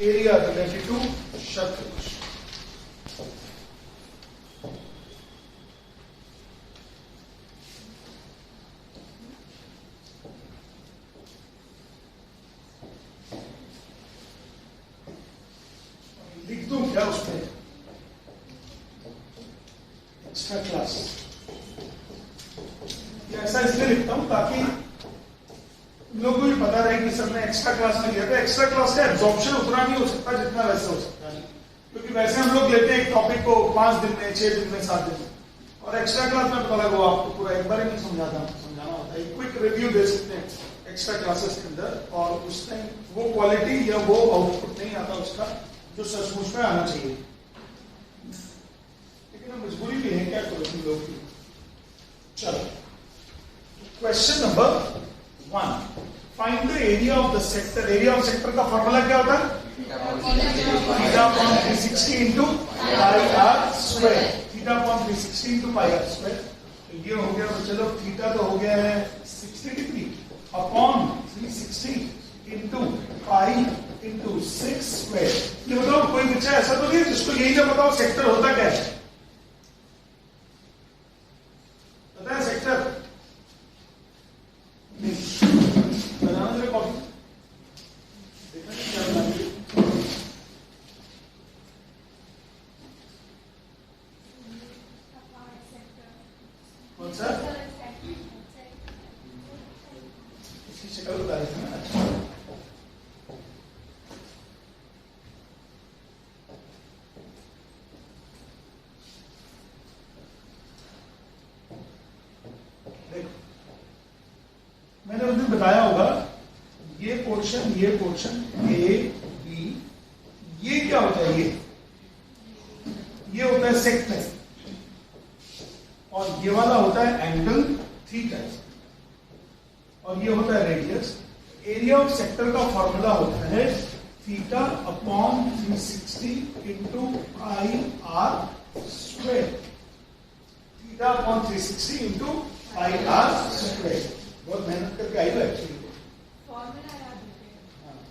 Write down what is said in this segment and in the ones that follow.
Area related to circle. लिख दूं क्या उसमें एक्स्ट्रा क्लास, ऐसा इसलिए लिखता हूं ताकि लोगों को भी पता रहे कि सर ने एक्स्ट्रा क्लास में लिया था। एक्स्ट्रा क्लास का एब्जॉर्प्शन उतना नहीं हो सकता जितना वैसे हो सकता है, क्योंकि वैसे हम लोग लेते हैं एक टॉपिक को 5 दिन में, 6 दिन में, 7 दिन में, और एक्स्ट्रा क्लास में पता लगा आपको पूरा एक बार ही नहीं समझाना होता है। क्विक रिव्यू दे सकते हैं एक्स्ट्रा क्लासेस के अंदर, और उस टाइम वो क्वालिटी या वो आउटपुट नहीं आता उसका जो सचमुच में आना चाहिए। लेकिन मजबूरी भी है, क्या करो तुम लोग की। चलो, question number 1, find the area of the sector. Area of sector का फॉर्मूला क्या होता है? Theta upon 360 into pi r square. Theta upon 360 into pi r square. तो ये हो गया, तो चलो थीटा तो हो गया है 60 degree upon 360 into pi into 6 square. ये बताओ कोई बच्चा ऐसा तो नहीं जिसको यही ना बताओ सेक्टर होता क्या है? पता है सेक्टर? बनाना जरा कॉपी, देखा क्या बनाती है। कौन सा? इसकी शक्ल बता रही थी ना। अच्छा, मैंने उस दिन बताया होगा ये पोर्शन ए बी, ये क्या होता है? ये होता है सेक्टर, और ये वाला होता है एंगल थीटा, और ये होता है रेडियस। एरिया ऑफ सेक्टर का फॉर्मूला होता है theta upon 360 into pi r square. Theta upon 360 into pi r square. बहुत मेहनत करके आई है एक्चुअली।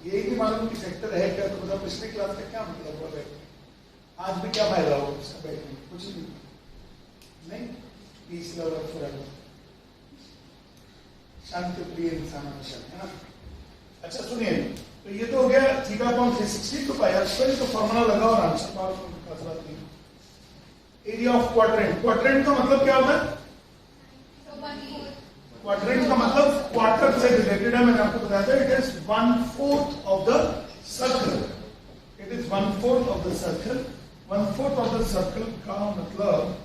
यही नहीं मालूम कि सेक्टर है क्या, तो मतलब पिछले क्लास का क्या मतलब हुआ? आज भी क्या फायदा होगा उसका बैठने? कुछ नहीं। पीस लवर फॉरएवर, शांति प्रिय इंसान हमेशा, है ना। अच्छा सुनिए, तो ये तो हो गया थीटा अपॉन 360 तो पाई आर स्क्वायर। तो फॉर्मूला लगाओ और आंसर पाओ, खास बात नहीं। एरिया ऑफ क्वाड्रेंट, क्वाड्रेंट का मतलब क्या होता है? क्वाड्रेंट का मतलब क्वार्टर से रिलेटेड है, मैंने आपको बताया था। It is 1/4 of the circle. It is 1/4 of the circle. 1/4 of the circle का मतलब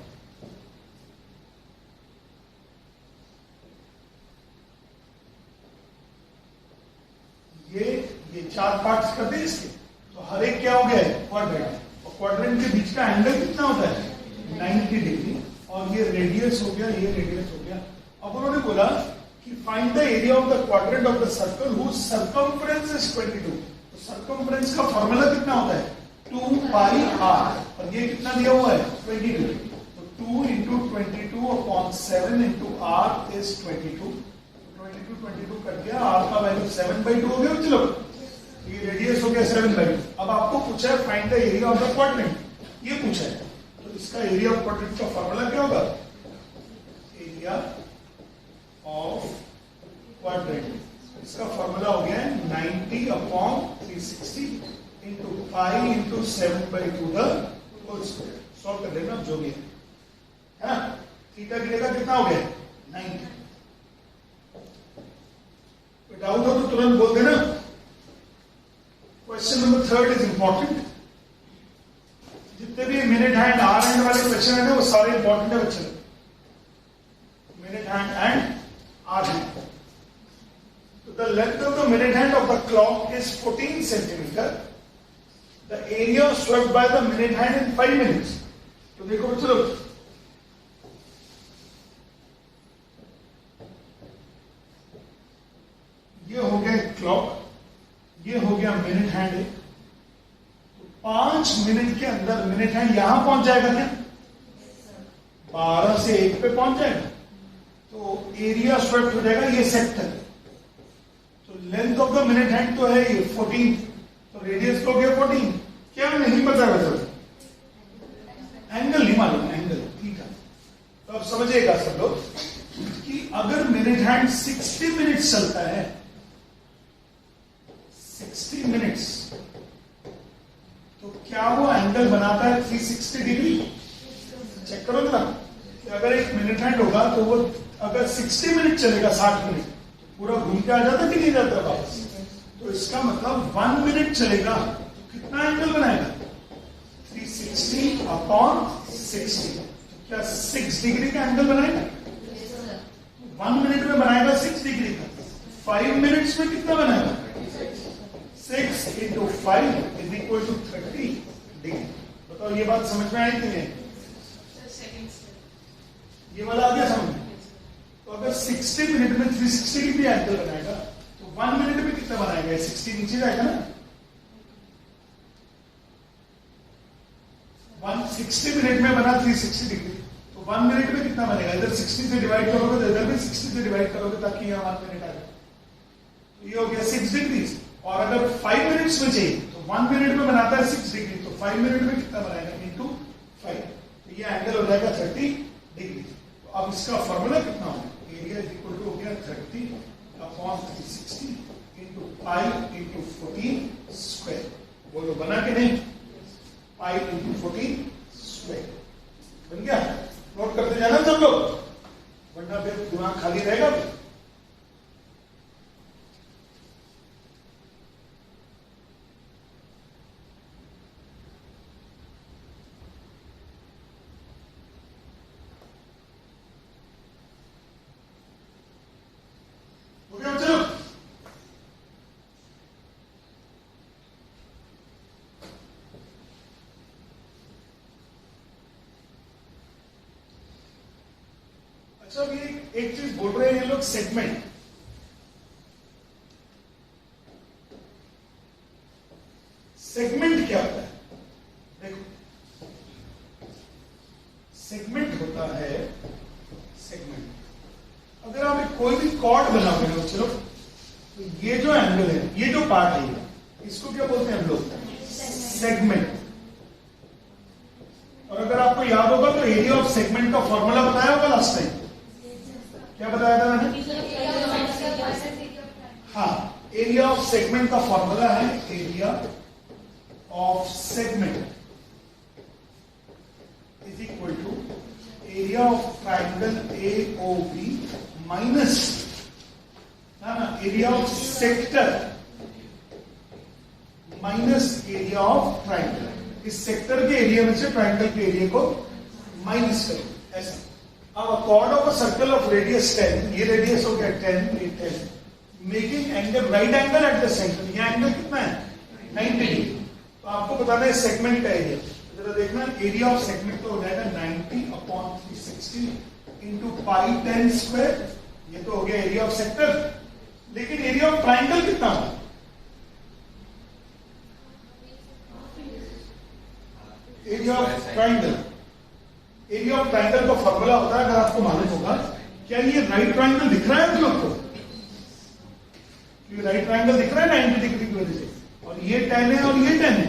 ये 4 पार्ट्स कर दे इसके, तो हर एक क्या हो गया है? क्वाड्रेंट। और क्वाड्रेंट के बीच का एंगल कितना होता है? 90 डिग्री। और ये रेडियस हो गया, ये रेडियस हो गया। अब उन्होंने बोला कि find the area of the quadrant of the circle whose circumference is 22। तो सर्कमफ्रेंस का फॉर्मूला कितना होता है? 2 पाई आर, और ये कितना दिया हुआ है? 22। तो 2 into 22 upon 7 into r is 22। 22 cut गया, आर का वैल्यू 7/2 हो गया। चलो, ये रेडियस हो गया 7/2। अब आपको पूछा है find the area of the quadrant, ये पूछा है, तो इसका एरिया ऑफ क्वाड्रेंट का फॉर्मूला क्या होगा? एरिया ऑफ क्वाड्रेंट, इसका फॉर्मूला हो गया है 90 upon 360 into pi into 7/2 the whole square. Solve कर देना जो भी है ना। थीटा की जगह कितना हो गया? 90। कोई डाउट हो तो तुरंत बोल देना। Question number 3 is important. जितने भी मिनट हैंड आर हैंड वाले क्वेश्चन है ना, वो सारे इंपॉर्टेंट है बच्चे। Minute hand and hour hand. तो the length of the minute hand of the clock is 14 centimetre. The area swept by the minute hand in 5 minutes. तो देखो बच्चों, ये हो गया क्लॉक, ये हो गया मिनट हैंड। तो 5 मिनट के अंदर मिनट हैंड यहां पहुंच जाएगा क्या? 12 से 1 पे पहुंच जाएगा। तो एरिया स्वेप्ट हो जाएगा ये सेक्टर। तो length of the minute hand तो है ये 14, तो रेडियस तो हो गया 14। क्या नहीं पता वैसे, एंगल नहीं मालूम, एंगल ठीक है। तो अब समझिएगा सब लोग कि अगर मेरे हैंड 60 मिनट्स चलता है, 60 मिनट्स, तो क्या वो एंगल बनाता है 360 डिग्री? चेक करो जरा, अगर एक मिनट हैंड होगा तो वो अगर 60 मिनट चलेगा, 60 मिनट, तो पूरा घूम के आ जाता कि नहीं जाता वापस? तो इसका मतलब 1 मिनट चलेगा तो कितना एंगल बनाएगा? 360 अपॉन 60। तो क्या 6 डिग्री का एंगल बनाएगा? 1 मिनट में बनाएगा 6 डिग्री का। 5 मिनट्स में कितना बनाएगा? 6 into 5 is equal to 30 degree. बताओ ये बात समझ में आई कि नहीं? ये वाला आ गया समझ में? तो अगर 60 मिनट में 360 डिग्री एंगल बनाएगा तो 1 मिनट में कितना बनाएगा? 60 नीचे जाएगा ना। 160 मिनट में बना 360 डिग्री, तो 1 मिनट में कितना बनेगा? इधर 60 से डिवाइड करोगे तो इधर भी 60 से डिवाइड करोगे ताकि यहाँ 1 मिनट आ जाए। तो ये हो गया 6 डिग्री। और अगर 5 मिनट्स में चाहिए तो 1 मिनट में बनाता है 6 डिग्री, तो 5 मिनट में कितना बनाएगा? इंटू 5, तो ये एंगल हो जाएगा 30 डिग्री। तो अब इसका फॉर्मूला कितना होगा? एरिया इज इक्वल टू हो गया 30 अपॉन 360 इंटू 5 इंटू 14 स्क्वायर। बोलो बना के नहीं? 5 इंटू 14 स्क्वायर बन गया। नोट करते जाना सब लोग, वरना फिर दिमाग खाली रहेगा। अच्छा, ये एक चीज बोल रहे हैं ये लोग, सेगमेंट। सेगमेंट क्या होता है? देखो, सेगमेंट होता है, सेगमेंट अगर आप एक कोई भी कॉर्ड बनाओगे ना, चलो, तो ये जो एंगल है, ये जो पार्ट है, इसको क्या बोलते हैं हम लोग? सेगमेंट। और अगर आपको याद होगा तो एरिया ऑफ सेगमेंट का फॉर्मूला बताया होगा लास्ट टाइम। क्या बताया था मैंने? हाँ, एरिया ऑफ सेगमेंट का फॉर्मूला है area of segment is equal to area of triangle AOB minus area of sector minus area of triangle. इस सेक्टर के एरिया में से ट्राइंगल के एरिया को माइनस करो, ऐसा। अब अ cord of a circle of radius 10, ये रेडियस हो गया 10, ये 10, making angle right angle at the centre. ये एंगल कितना है? 90 डिग्री। तो आपको बताना है सेगमेंट का एरिया। जरा देखना, एरिया ऑफ सेगमेंट तो हो जाएगा 90 अपॉन 360 इंटू पाई 10 स्क्वायर। ये तो हो गया एरिया ऑफ सेक्टर। लेकिन एरिया ऑफ ट्राइंगल कितना होगा? Area of triangle, area of triangle का फॉर्मूला होता है, अगर आपको मालूम होगा। क्या ये राइट ट्राइंगल दिख रहा है आप लोग को? ये राइट ट्राइंगल दिख रहा है 90 डिग्री की वजह से, और ये 10 है और ये 10 है,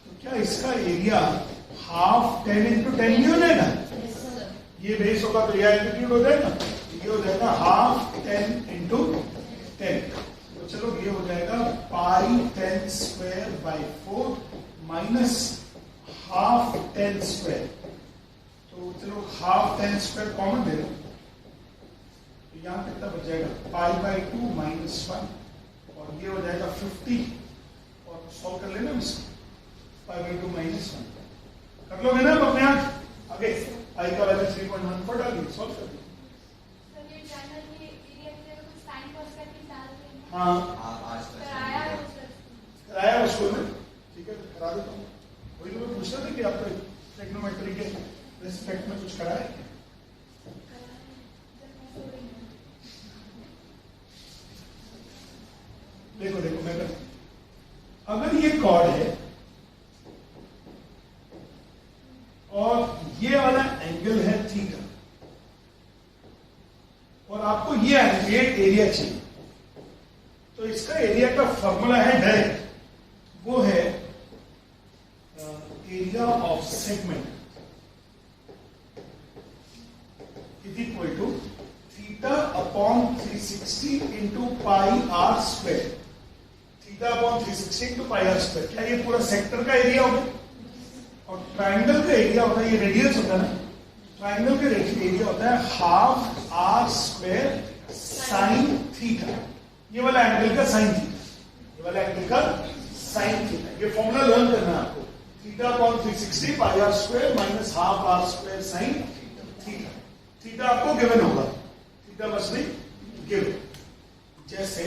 तो क्या इसका एरिया हाफ 10 इंटू 10 नहीं हो जाएगा? ये बेस होगा तो ये एल्टीट्यूड हो जाएगा, ये हो जाएगा हाफ 10 इंटू 10। तो चलो ये हो जाएगा पाई 10 square by 4 minus half 10 square. तो चलो हाफ 10 स्क्वायर कॉमन ले लो, तो यहां कितना बच जाएगा? पाई बाई 2 माइनस 1, और ये हो जाएगा 50, और सॉल्व कर लेना इसको, पाई बाई 2 माइनस 1 कर लोगे ना अपने आप। आगे आई का वैल्यू 3.14 डाल दी, सॉल्व कर दी। हाँ कराया उसको में, ठीक है करा देता हूँ। वही तो मैं पूछ रहा था कि आपको ट्रिग्नोमेट्री के रिस्पेक्ट में कुछ कराया क्या? देखो देखो मैं अगर ये कॉर्ड है और ये वाला एंगल है थीटा, और आपको ये एरिया चाहिए, तो इसका एरिया का फॉर्मूला है डायरेक्ट वो है area of segment is equal to theta upon 360 into pi r square. Theta upon 360 into pi r square. क्या ये पूरा सेक्टर का एरिया होगा? और ट्राइंगल का एरिया होता है, ये रेडियस होता है ना, ट्राइंगल का एरिया होता है half r square sine theta. ये वाला एंगल का साइन थीटा, ये वाला एंगल का साइन थीटा। ये फॉर्मूला लर्न करना है आपको। Theta upon 360 pi r square minus half r square sine theta. Theta आपको गिवन होगा, थीटा मस्ट बी गिवन। जैसे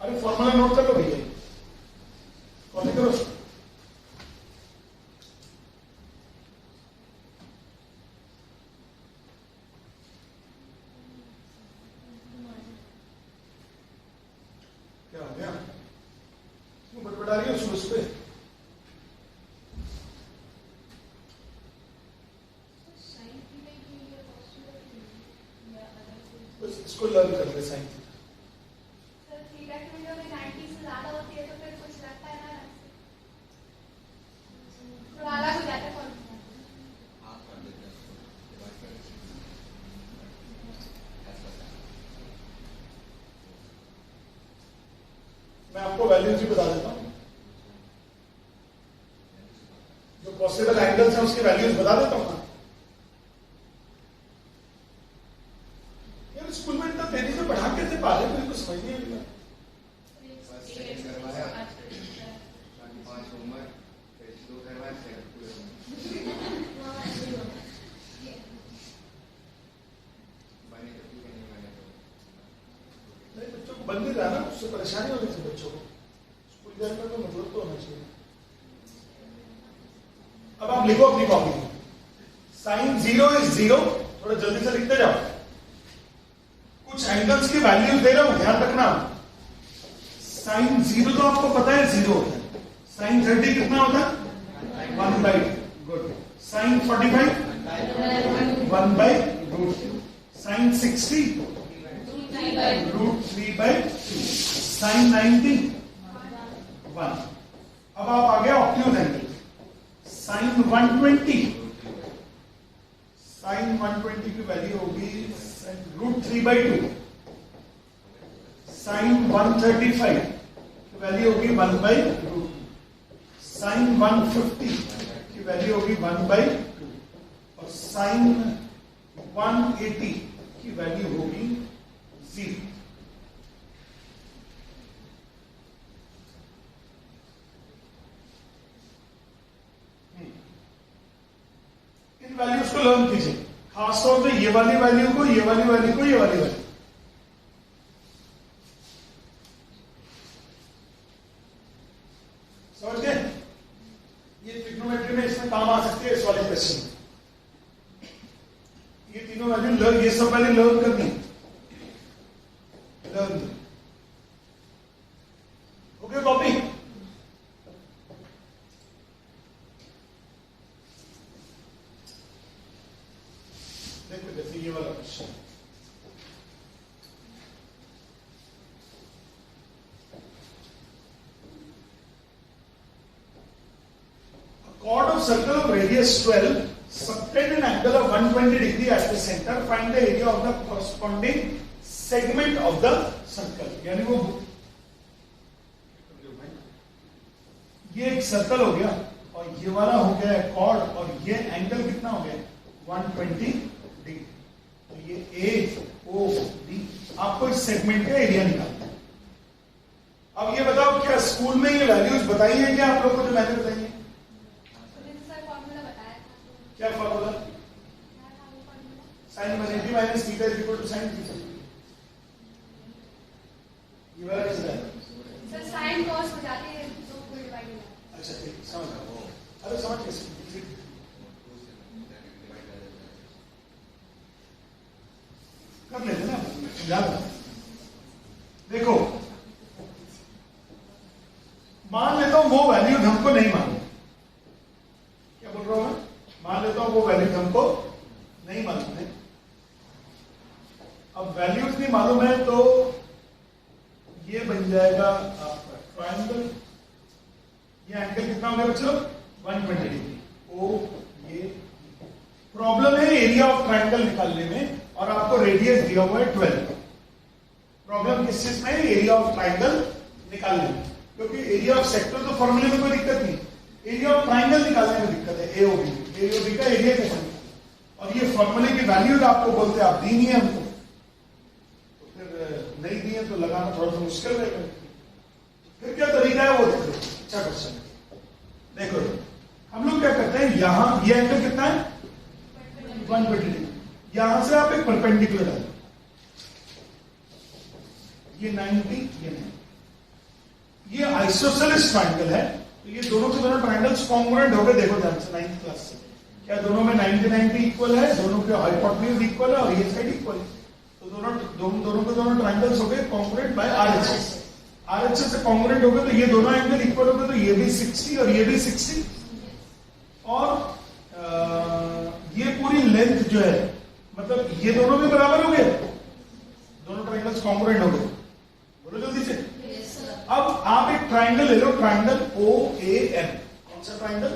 अरे फॉर्मूला नोट कर लो भैया, कॉपी करो। क्या हो गया? क्यों बटबटा रही हो सुबह सुबह? इसको लर्न कर ले साइन थीटा। सर थीटा की वैल्यू अगर 90 से ज्यादा होती है तो फिर कुछ लगता है ना, तो अलग हो जाता है कौन सा? मैं आपको वैल्यूज भी बता देता हूं, जो पॉसिबल एंगल्स हैं उसकी वैल्यूज बता देता हूं। यार स्कूल में इतना तेजी से पढ़ा कैसे पा रहे, मुझे कुछ समझ नहीं आ रहा। बच्चों को बंद नहीं रहा ना, उससे परेशानी होनी चाहिए बच्चों को। स्कूल जाने का तो मतलब तो होना चाहिए। अब आप लिखो अपनी कॉपी में, साइन 0 इज 0। थोड़ा जल्दी से लिखते जाओ। कुछ एंगल्स की वैल्यूज दे रहा हूं, ध्यान रखना। साइन 0 तो आपको पता है 0 होता है। साइन 30 कितना होता है? 1/2। गुड। साइन 45 1/√2। साइन 60 √3/2। साइन 90 1। अब आप आ गए ऑब्ट्यूज एंगल। साइन 120, साइन 120 की वैल्यू होगी √3/2। साइन 135 की वैल्यू होगी 1/√2। साइन 150 की वैल्यू होगी 1/2। और साइन 180 की वैल्यू होगी 0। इन वैल्यूज को लर्न कीजिए, खासतौर पे ये वाली वैल्यू को, ये वाली वैल्यू को, ये वाली वैल्यू। समझ गए? ये ट्रिग्नोमेट्री में इसमें काम आ सकती है इस वाले क्वेश्चन। ये तीनों वैल्यू लर्न, ये सब वैल्यू लर्न करनी, लर्न। Okay copy? देखो जैसे ये वाला question, chord of circle of radius 12 subtend an angle of 120 degree at the center. Find the area of the corresponding segment of the circle. यानी वो ये एक सर्कल हो गया और ये वाला हो गया chord, और ये एंगल कितना हो गया? 120 डिग्री। तो ये AOD। आपको इस सेगमेंट का एरिया निकालना है। अब ये बताओ, क्या स्कूल में ये वैल्यूज बताई है क्या आप लोगों को जो मैंने बताई है? क्या formula? Sine 180 minus theta is equal to sine theta. ये वाला कैसे है? सर साइन कॉस हो जाती है तो कोई डिवाइड नहीं। अच्छा ठीक, समझ गया। अरे समझ कैसे? कर लेते ना, याद। देखो मान लेता हूं वो वैल्यू हमको नहीं मालूम। क्या बोल रहा हूं मैं? मान लेता हूं वो वैल्यूज हमको नहीं मालूम है। अब वैल्यूज नहीं मालूम है तो ये बन जाएगा आपका ट्रायंगल ये एंगल कितना हो गया बच्चों? 120 डिग्री। ओ ये प्रॉब्लम है एरिया ऑफ ट्राइंगल निकालने में, और आपको रेडियस दिया हुआ है 12। प्रॉब्लम किस चीज में है? एरिया ऑफ ट्राइंगल निकालने में, क्योंकि एरिया ऑफ सेक्टर तो फॉर्मूले में कोई दिक्कत नहीं, एरिया ऑफ ट्राइंगल निकालने में दिक्कत है। एओबी, एओबी का एरिया कैसे निकालना? और ये फॉर्मूले की वैल्यूज आपको बोलते आप दी नहीं है हमको, तो फिर नहीं दी है तो लगाना थोड़ा सा मुश्किल रहेगा। फिर क्या तरीका है वो देखो। अच्छा क्वेश्चन देखो, हम लोग क्या करते हैं, यहां ये एंगल कितना है? 120 डिग्री। यहां से आप एक परपेंडिकुलर डालो, ये 90, ये 90। ये आइसोसेलेस ट्राइंगल है, तो ये दोनों के दोनों ट्राइंगल्स कॉन्ग्रुएंट हो गए। देखो ध्यान से 9th क्लास से, क्या दोनों में 90-90 इक्वल है? दोनों के हाइपोटेन्यूज इक्वल है और ये साइड इक्वल है, तो दोनों के दोनों ट्राइंगल्स हो गए कॉन्ग्रुएंट बाय आरएचएस। आरएचएस से कॉन्ग्रुएंट हो गए तो ये दोनों एंगल इक्वल हो गए, तो ये भी 60 और ये भी 60, और ये पूरी लेंथ जो है, मतलब ये दोनों भी बराबर हो गए, दोनों ट्राइंगल्स कॉन्ग्रुएंट हो गए। बोलो जल्दी से। अब आप एक ट्राइंगल ले लो, ट्राइंगल OAN। कौन सा ट्राइंगल?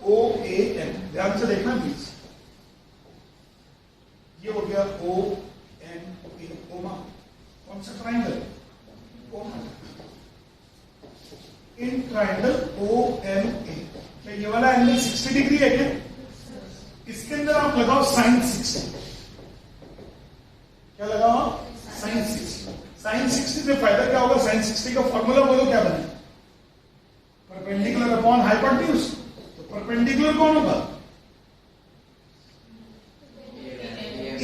OAN। ध्यान से देखना प्लीज। ये हो गया ONA, ओमा। कौन सा ट्राइंगल? ओमा। इन ट्राइंगल OMA, क्या ये वाला एंगल 60 डिग्री है क्या? इसके अंदर आप लगाओ sin 60। क्या लगाओ? sin 60। sin 60 से फायदा क्या होगा? sin 60 का फॉर्मूला बोलो क्या बने? Perpendicular upon hypotenuse. तो परपेंडिकुलर कौन होगा?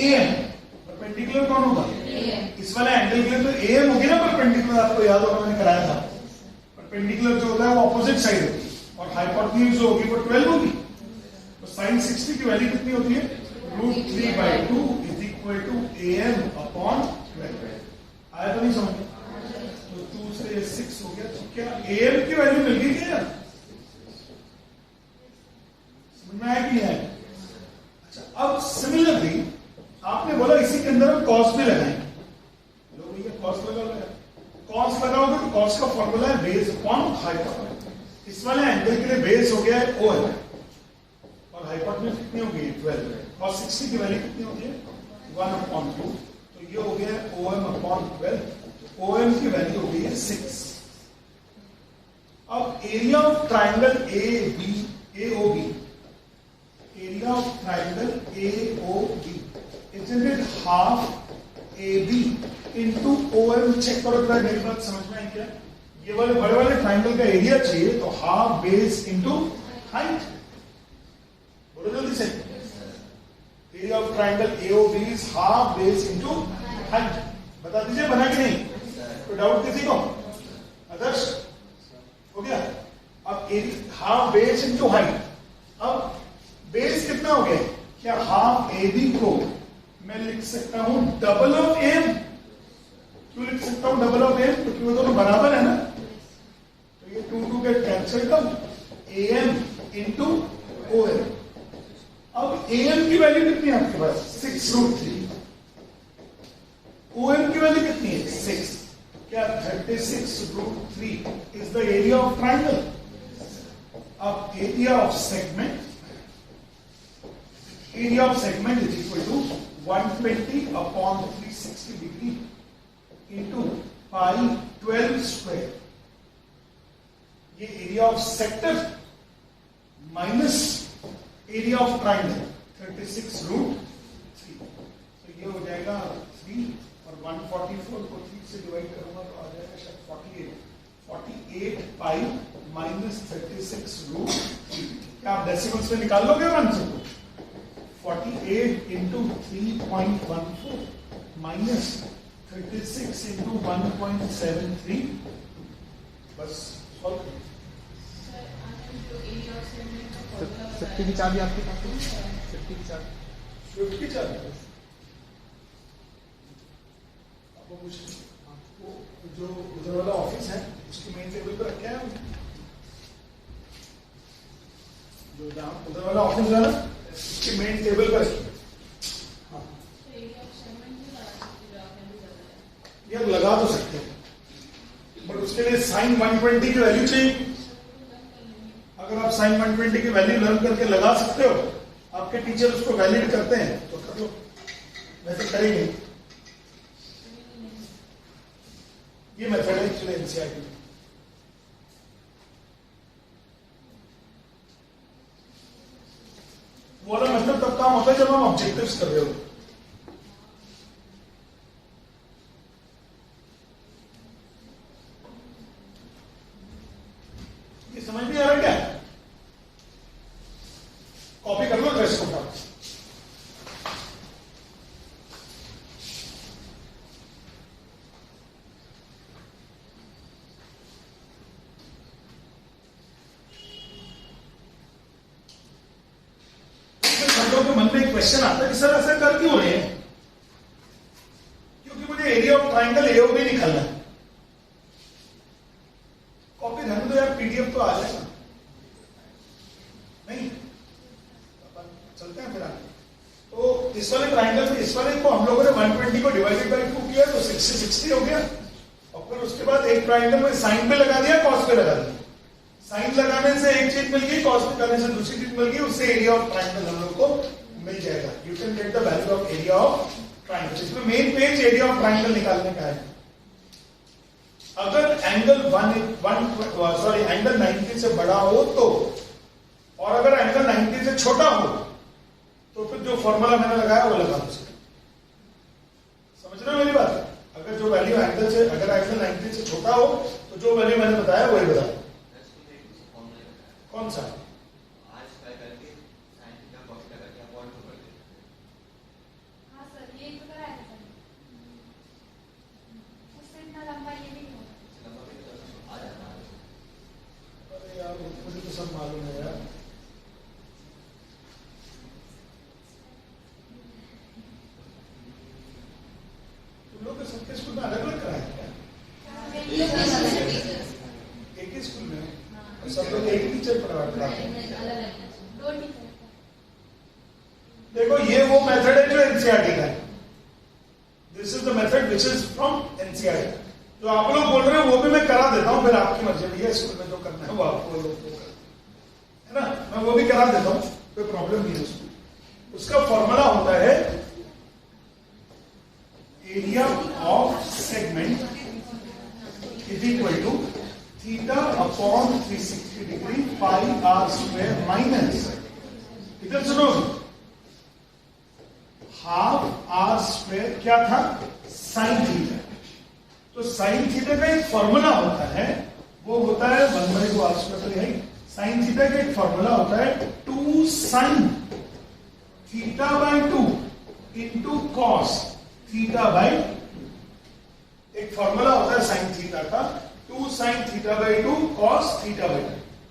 AM। परपेंडिकुलर कौन होगा? इस वाले एंगल के लिए तो AM होगी ना परपेंडिकुलर, आपको याद होगा मैंने कराया था। परपेंडिकुलर जो होता है वो ऑपोजिट साइड होती है, और हाइपोटेन्यूज जो होगी वो 12 होगी। तो sin 60 की वैल्यू कितनी होती है? √3/2 is equal to AM upon 12। आया तो नहीं समझ? तो 2 से 6 हो गया, तो क्या AM की वैल्यू मिल गई क्या? समझ में आया कि नहीं आया? अच्छा, अब सिमिलरली आपने बोला इसी के अंदर हम कॉस भी लगाएंगे। लो भैया कॉस लगा, कॉस लगाओगे तो कॉस का फॉर्मूला है बेस अपॉन हाइपोटेन्यूज। इस वाले एंगल के लिए बेस हो गया है OM, और हाइपोटेन्यूज कितनी होगी? 12। cos 60 की वैल्यू कितनी होती है? 1/2। तो ये हो गया OM अपॉन 12। OM की वैल्यू हो गई है 6। अब area of triangle AOB, area of triangle AOB is half AB into OM। Check करो तो मेरी बात समझ में आई क्या? ये वाले बड़े वाले ट्राइंगल का एरिया चाहिए, तो हाफ बेस इंटू हाइट। बोलो जल्दी से। Area of triangle AOB is half base into height. बता दीजिए बना कि नहीं? तो डाउट किसी को? आदर्श हो गया। अब हाफ बेस इंटू हाइट। अब बेस कितना हो गया? क्या हाफ AB को मैं लिख सकता हूं डबल ऑफ AM? क्यों लिख सकता हूं डबल ऑफ AM? क्योंकि वो दोनों बराबर है ना, तो ये 2 गेट कैंसिल कर, AM इंटू OM। अब AM की वैल्यू कितनी है आपके पास? 6√3। OM की वैल्यू कितनी है? 6। क्या 36√3 is the area of triangle? अब area of segment, area of segment is equal to 120 upon 360 degree into pi 12 square. ये area of sector minus area of triangle 36√3। तो ये हो जाएगा 3, और 144 को 3 से डिवाइड करूंगा तो आ जाएगा शायद 48 पाई माइनस 36√3। क्या आप डेसिमल्स में निकाल लोगे आंसर को? 48 इंटू 3.14 माइनस 36 इंटू 1.73। बस सॉल्व। सेफ्टी की चाबी आपके पास है? सेफ्टी की चाबी, स्विफ्ट की चाबी आपको कुछ, वो जो उधर वाला ऑफिस है उसकी मेन टेबल पर रखा है, जो जहाँ उधर वाला ऑफिस है ना उसकी मेन टेबल पर रखी है। हाँ यार लगा तो सकते हैं, बट उसके लिए साइन 120 की वैल्यू चाहिए। अगर आप साइन 120 की वैल्यू लर्न करके लगा सकते हो, आपके टीचर उसको वैलिड करते हैं तो कर लो, वैसे करेंगे। ये मेथड है एक्चुअली एनसीईआरटी में। वो वाला मेथड तब काम होता है जब हम ऑब्जेक्टिव्स कर रहे हो। ये समझ नहीं आ रहा क्या? कॉपी कर लो ड्रेस को। मन में एक क्वेश्चन आता है कि सर ऐसा कर क्यों रहे हैं? क्योंकि मुझे एरिया ऑफ ट्राइंगल एओबी निकालना है। कॉपी रहने दो यार, पीडीएफ तो आ जाएगा। नहीं चलते हैं फिर आगे। तो इस वाले ट्राइंगल में, इस वाले को हम लोगों ने 120 को डिवाइडेड बाय 2 किया तो 60 हो गया। और फिर उसके बाद एक ट्राइंगल में साइन पे लगा दिया, कॉस पे लगा दिया। साइन लगाने से एक चीज मिल गई, कॉस पे लगाने से दूसरी चीज मिल गई, उससे एरिया ऑफ ट्राइंगल हम लोग को मिल जाएगा। You can get the value of area of triangle. इसमें मेन पेज एरिया ऑफ ट्राइंगल निकालने का है। अगर एंगल एंगल 90 से बड़ा हो तो, और अगर एंगल 90 से छोटा हो तो फिर जो फॉर्मूला मैंने लगाया वो लगा दो। समझ रहे हो मेरी बात? अगर जो वैल्यू एंगल से, अगर एंगल 90 से छोटा हो तो जो वैल्यू मैंने बताया वही बताओ। कौन सा? हाँ सर, ये तो कराया था सर। उससे इतना लंबा ये भी नहीं होगा। अरे यार मुझे तो सब मालूम है यार। तुम लोग सबके स्कूल में अलग अलग कराया क्या? एक ही स्कूल में सब लोग एक ही टीचर पढ़ाते हैं? देखो ये वो मेथड है जो एनसीईआरटी का है। This is the method which is from NCERT. जो आप लोग बोल रहे हो वो भी मैं करा देता हूं, फिर आपकी मर्जी भैया स्कूल में जो करना है वो आपको लोग है ना, मैं वो भी करा देता हूं, कोई प्रॉब्लम नहीं है उसमें। उसका फॉर्मूला होता है area of segment is equal to theta upon 360 degree pi r square minus, इधर सुनो, हाफ आर स्क्वायर क्या था? Sine theta. तो साइन थीटा का एक फॉर्मूला होता है, वो होता है 1/2 आर स्क्वायर। साइन थीटा का एक फॉर्मूला होता है 2 sign theta by 2 into cos theta bye, एक फॉर्मूला होता है साइन थीटा का 2 sign theta by 2 cos theta by 2।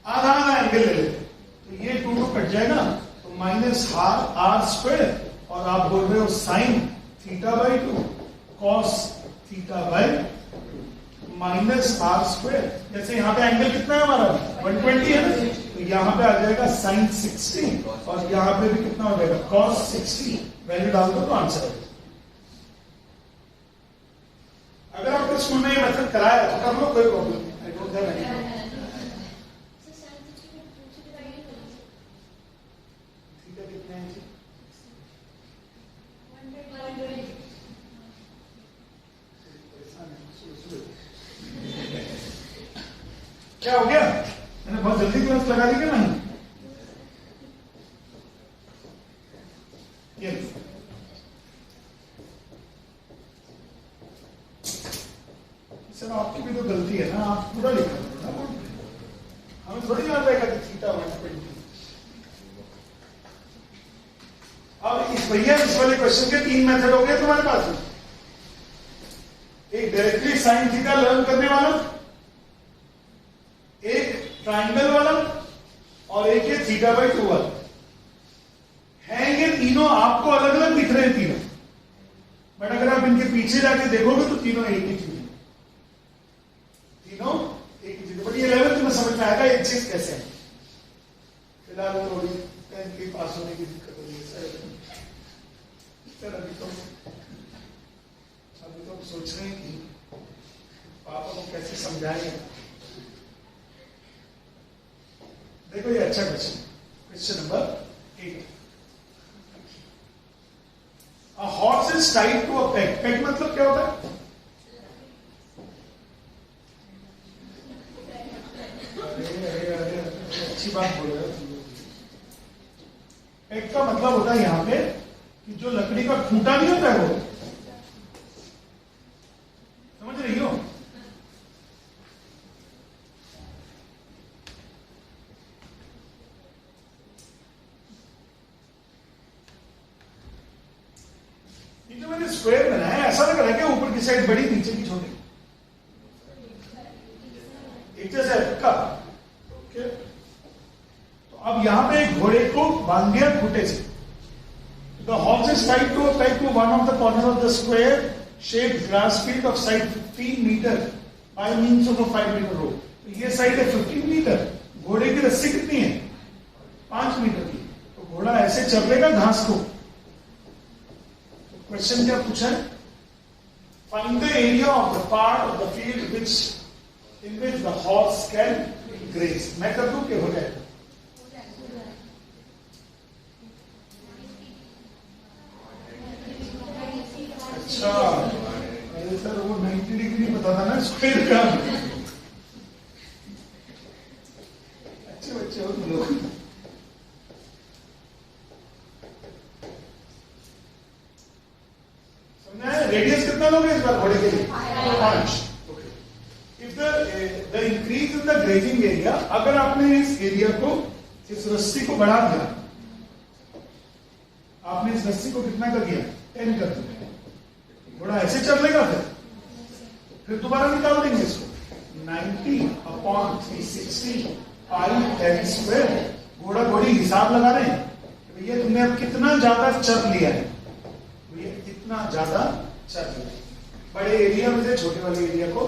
आधा आधा एंगल ले लेते, तो ये 2 कट जाएगा तो माइनस हाफ आर स्क्वायर, और आप बोल रहे हो sine theta by 2 cos theta by minus r square. जैसे यहाँ पे एंगल कितना है हमारा? 120 है ना, तो यहाँ पे आ जाएगा साइन 60 और यहाँ पे भी कितना हो जाएगा? कॉस 60। वैल्यू डाल दो तो आंसर है। अगर आपको स्कूल में ये मेथड कराया तो कर लो, कोई प्रॉब्लम नहीं। आई डोंट हैव एनी। क्या हो गया? मैंने बहुत जल्दी क्लास लगा दी क्या? नहीं, ये सर आपकी भी तो गलती है ना, आप पूरा लिखा ना, हमें थोड़ी याद रहेगा कि थीटा 120। अब इस भैया इस वाले क्वेश्चन के 3 मेथड हो गए तुम्हारे पास। एक डायरेक्टली साइन थीटा लर्न करने वाला, एक ट्राइंगल वाला, और एक ये थीटा बाय 2 वाला है। ये तीनों आपको अलग अलग दिख रहे हैं तीनों, बट अगर आप इनके पीछे जाके देखोगे तो तीनों एक ही चीज है, तीनों एक ही चीज है। बट ये 11th में समझ में आएगा ये चीज कैसे है। फिलहाल थोड़ी 10th के पास होने की दिक्कत हो रही है सर। अभी तो सोच रहे हैं कि पापा को कैसे समझाएंगे। देखो ये अच्छा question, question number 8। A horse is tied to a peg. Peg मतलब क्या होता है? अरे, अच्छी बात बोल रहे हो। पेग का मतलब होता है यहाँ पे कि जो लकड़ी का खूंटा नहीं होता है वो, समझ रही हो? ये जो मैंने स्क्वायर बनाया है, ऐसा लग रहा है कि ऊपर की साइड बड़ी नीचे की छोटी, एक जैसा है का। ओके, तो अब यहां पे एक घोड़े को बांध दिया खूंटे से। The horse is tied to a peg to one of the corner of the square shaped grass field of side 15 metre by means of a 5 metre rope. तो ये साइड है 15 मीटर, घोड़े की रस्सी कितनी है? 5 मीटर की। तो घोड़ा ऐसे चलेगा घास को। क्वेश्चन क्या पूछा है? Find the area of the part of the field which in which the horse can graze. मैं कर दूं कि हो जाएगा? अच्छा, अरे सर वो 90 डिग्री पता था ना स्क्वायर का। अच्छे बच्चे हो तुम लोग। रेडियस कितना लोगे इस बार घोड़े के लिए? 5। If the increase in the grazing area, अगर आपने इस एरिया को, इस रस्सी को बढ़ा दिया, आपने इस रस्सी को कितना कर दिया? 10 कर दिया, घोड़ा ऐसे चल लेगा। फिर दोबारा निकाल देंगे इसको। 90/360 पाई स्क्वायर। घोड़ा घोड़ी हिसाब लगा रहे हैं, भैया तुमने अब कितना ज्यादा चल लिया है, इतना ज्यादा चल। बड़े एरिया में से छोटे वाले एरिया को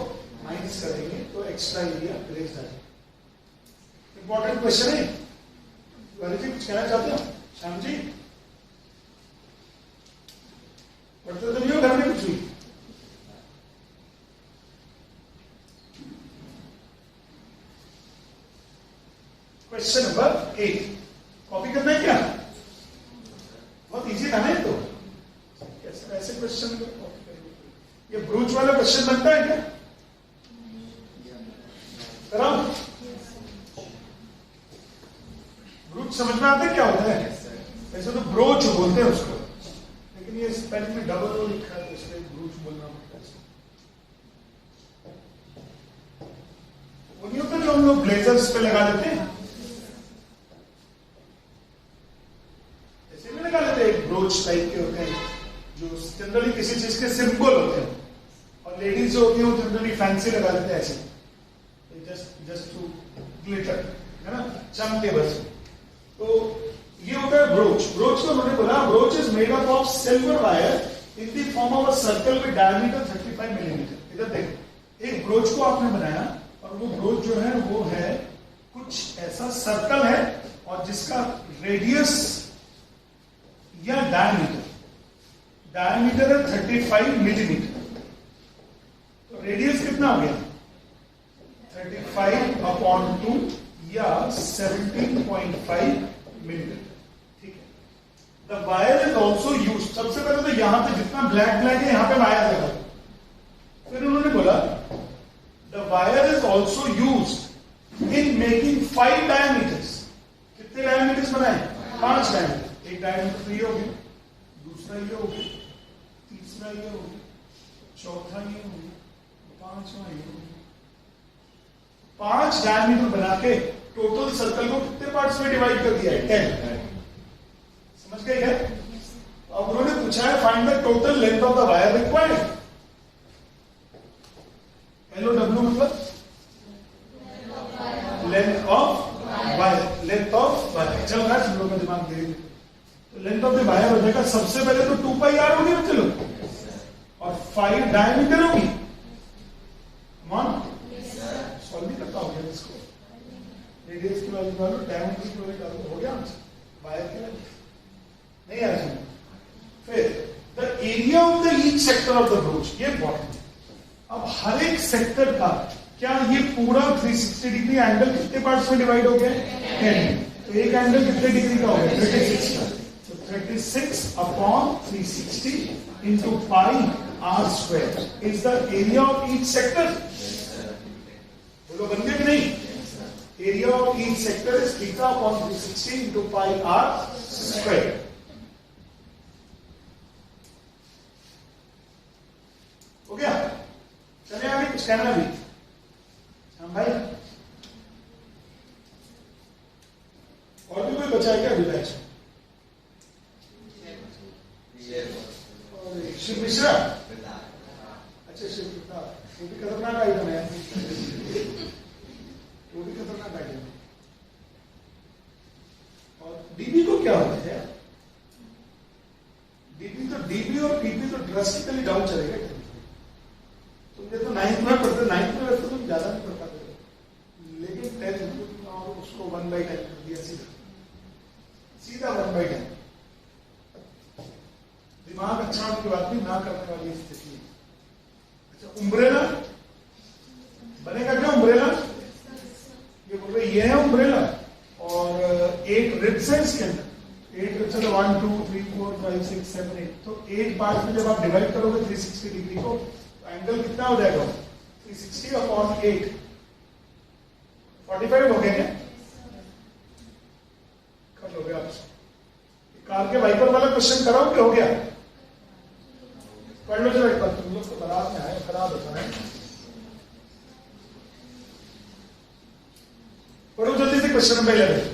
माइनस करेंगे तो एक्स्ट्रा एरिया ग्रेज आ जाएगा। इंपॉर्टेंट क्वेश्चन है। जी कुछ कहना चाहते हो श्याम जी? पढ़ते तो नहीं हो घर में कुछ भी? क्वेश्चन नंबर 8 कॉपी करना है क्या? बहुत इजी था ना ये तो। ऐसे क्वेश्चन को कॉपी करेंगे। ये ब्रूच वाला क्वेश्चन बनता है क्या? कराओ। ब्रूच समझ में आता है क्या होता है? वैसे तो ब्रोच बोलते हैं उसको, लेकिन ये स्पेलिंग में डबल ओ लिखा है तो इसलिए ब्रूच बोलना पड़ता है। वो नहीं होता जो हम लोग ब्लेजर्स पे लगा देते हैं, ऐसे में लगा लेते हैं। एक ब्रोच टाइप के होते हैं जो जनरली किसी चीज के सिंबल होते हैं, और लेडीज जो होती है वो जनरली फैंसी लगा देते हैं ऐसे, जस्ट टू ग्लिटर, है ना, चमके बस। तो ये होता है ब्रोच। ब्रोच को उन्होंने बोला broach is made up of silver wire in the form of a circle with diameter 35 millimetre. इधर देखो, एक ब्रोच को आपने बनाया और वो ब्रोच जो है वो है कुछ ऐसा सर्कल है और जिसका रेडियस या डायमीटर है 35 मिलीमीटर। तो रेडियस कितना हो गया? 35/2 या 17.5 मिलीमीटर। ठीक है। The wire is also use. सबसे पहले तो यहां पे जितना ब्लैक है यहां पे वायर लगा। फिर उन्होंने बोला the wire is also use in making 5 diameters. कितने डायमीटर्स बनाए? 5 डायमीटर। एक डायमीटर तो ये हो गया, दूसरा ये हो गया, तीसरा ये हो गया, चौथा ये हो गया, पांचवा ये हो गया। 5 डायमीटर बना के टोटल सर्कल को कितने पार्ट्स में डिवाइड कर दिया है? 10। समझ गए क्या? अब उन्होंने पूछा है find the total length of the wire required. LOW मतलब length of wire. Length of wire चल रहा है हम लोग का दिमाग धीरे धीरे। तो लेंथ ऑफ द वायर हो जाएगा सबसे पहले तो 2πr होगी बच्चे लोग, और 5 डायमीटर होगी। सॉल्व नहीं करता हो गया इसको। रेडियस की वैल्यू डालो, डायमीटर की वैल्यू डालो, हो गया आंसर। वायर की वैल्यू नहीं आ रही। फिर the area of the each sector of the broach, ये इंपॉर्टेंट है। अब हर एक सेक्टर का क्या ये पूरा 360 डिग्री एंगल कितने पार्ट्स में डिवाइड हो गया? 10। तो एक एंगल कितने डिग्री का होगा? 36 का। तो 36 upon 360 into pi r square is the area of each sector. बोलो बन गया कि नहीं? Area of each sector is theta upon 360 into pi r square. हो गया? चले आगे, कुछ कहना भी? हाँ भाई, और भी कोई बचा है क्या अभी बैच? शिव मिश्रा, अच्छा शिव प्रताप, वो भी खतरनाक आइटम है, वो भी खतरनाक आइटम है। और डीबी को क्या होता है? डीबी और पीपी तो ड्रास्टिकली डाउन चलेगा। तुमने तो 9th में पढ़ते, 9th में वैसे तुम ज्यादा नहीं पढ़ पाते, लेकिन 10th और उसको 1/10 कर दिया सीधा 1/10। दिमाग अच्छा होने की बात भी ना करने वाली स्थिति है। अच्छा, उम्ब्रेला बनेगा क्या? उम्ब्रेला ये बोल रहे, ये है उम्ब्रेला और 8 रिब्स है इसके अंदर। 8 रिब्स है, 1 2 3 4 5 6 7 8। तो 8 पार्ट में जब आप डिवाइड करोगे 360 डिग्री को, एंगल कितना हो जाएगा? 360 अपॉन 8, 45 हो गया क्या? कर लोगे आप? कार के वाइपर वाला क्वेश्चन कराओ कि हो गया? पढ़ लो जरा एक बार, तुम लोग तो बारात में आए, खराब होता है। पढ़ो जल्दी से क्वेश्चन नंबर 11।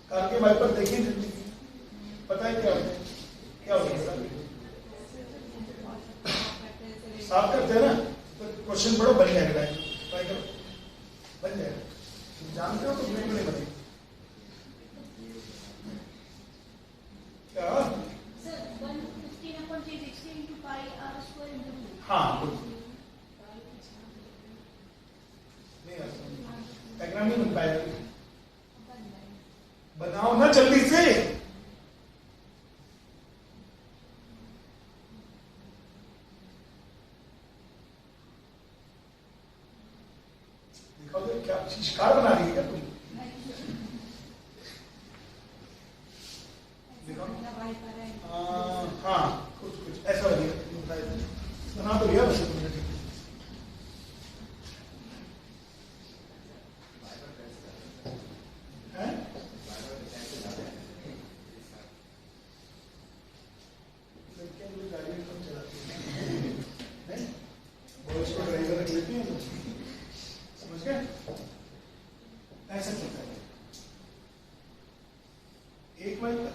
कार के वाइपर देखिए जल्दी, पता है क्या होता है? क्या होता है? साफ करते हैं ना, तो क्वेश्चन पढ़ो, बन जाएगा। ट्राई करो, बन जाएगा। तुम जानते हो तो मेरे को नहीं बनेगा क्या? हाँ, डायग्राम नहीं बन पाएगा। बनाओ ना जल्दी से। दिखाओ तो क्या शिकार बना रही है क्या तुम? हाँ, कुछ ऐसा बना तो लिया वैसे तुमने। ऐसा चलता है, एक वाइपर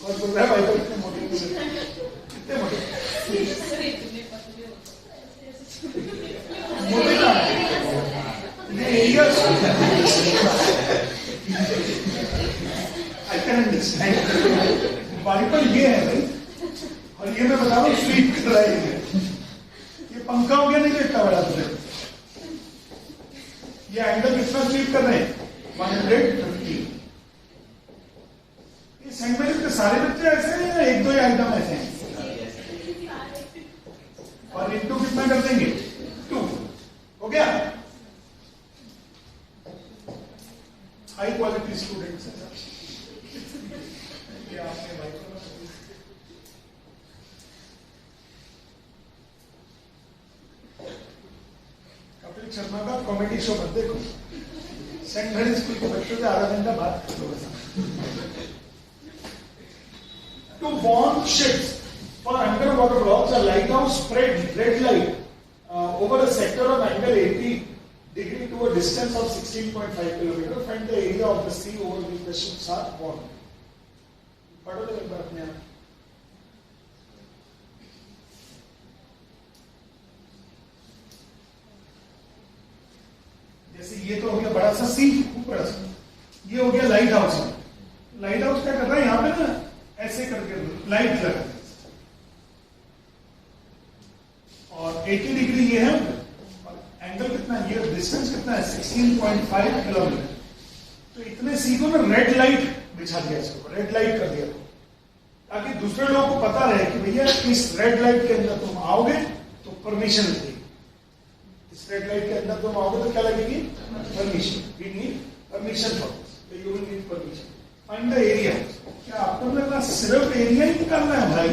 और बोल रहा है वाइपर कितने मोटे, कितने मोटे मोटे ना area. I can understand. Wiper ये है भाई, और ये मैं बता रहा हूँ स्वीप कर रहा है। ये पंखा हो गया नहीं तो इतना बड़ा तुझे। ये एंगल कितना स्वीप कर रहे हैं? 150। ये सेंट मेरीज के सारे बच्चे ऐसे हैं या एक दो आइटम ऐसे हैं? और इंटू कितना कर देंगे? 2 हो गया। हाई क्वालिटी स्टूडेंट्स है ये आपने भाई। कपिल शर्मा का कॉमेडी शो मत देखो, सेंट मेरी स्कूल के बच्चों से आधा घंटा बात कर लो। To warn ships for underwater blocks, a lighthouse spread red light over a sector of angle 80 degree to a distance of 16.5 kilometers. Find the area of the sea over which the ships are warned. पढ़ो तो एक बार अपने आप। जैसे ये तो हो गया बड़ा सा सी, ऊपर ये हो गया लाइट हाउस। लाइट हाउस क्या कर रहा है यहाँ पे ना, ऐसे करके लाइट लगा 80 डिग्री ये है, एंगल कितना है, ये डिस्टेंस कितना है 16.5 किलोमीटर। तो इतने सीधो में रेड लाइट बिछा दिया, इसको रेड लाइट कर दिया, ताकि दूसरे लोगों को पता रहे कि भैया इस रेड लाइट के अंदर तुम आओगे तो परमिशन लगेगी, इस रेड लाइट के अंदर तुम आओगे तो क्या लगेगी, permission. We need permission for this, तो you will need permission. Find the area. क्या आपको लगना सिर्फ एरिया ही निकालना है भाई?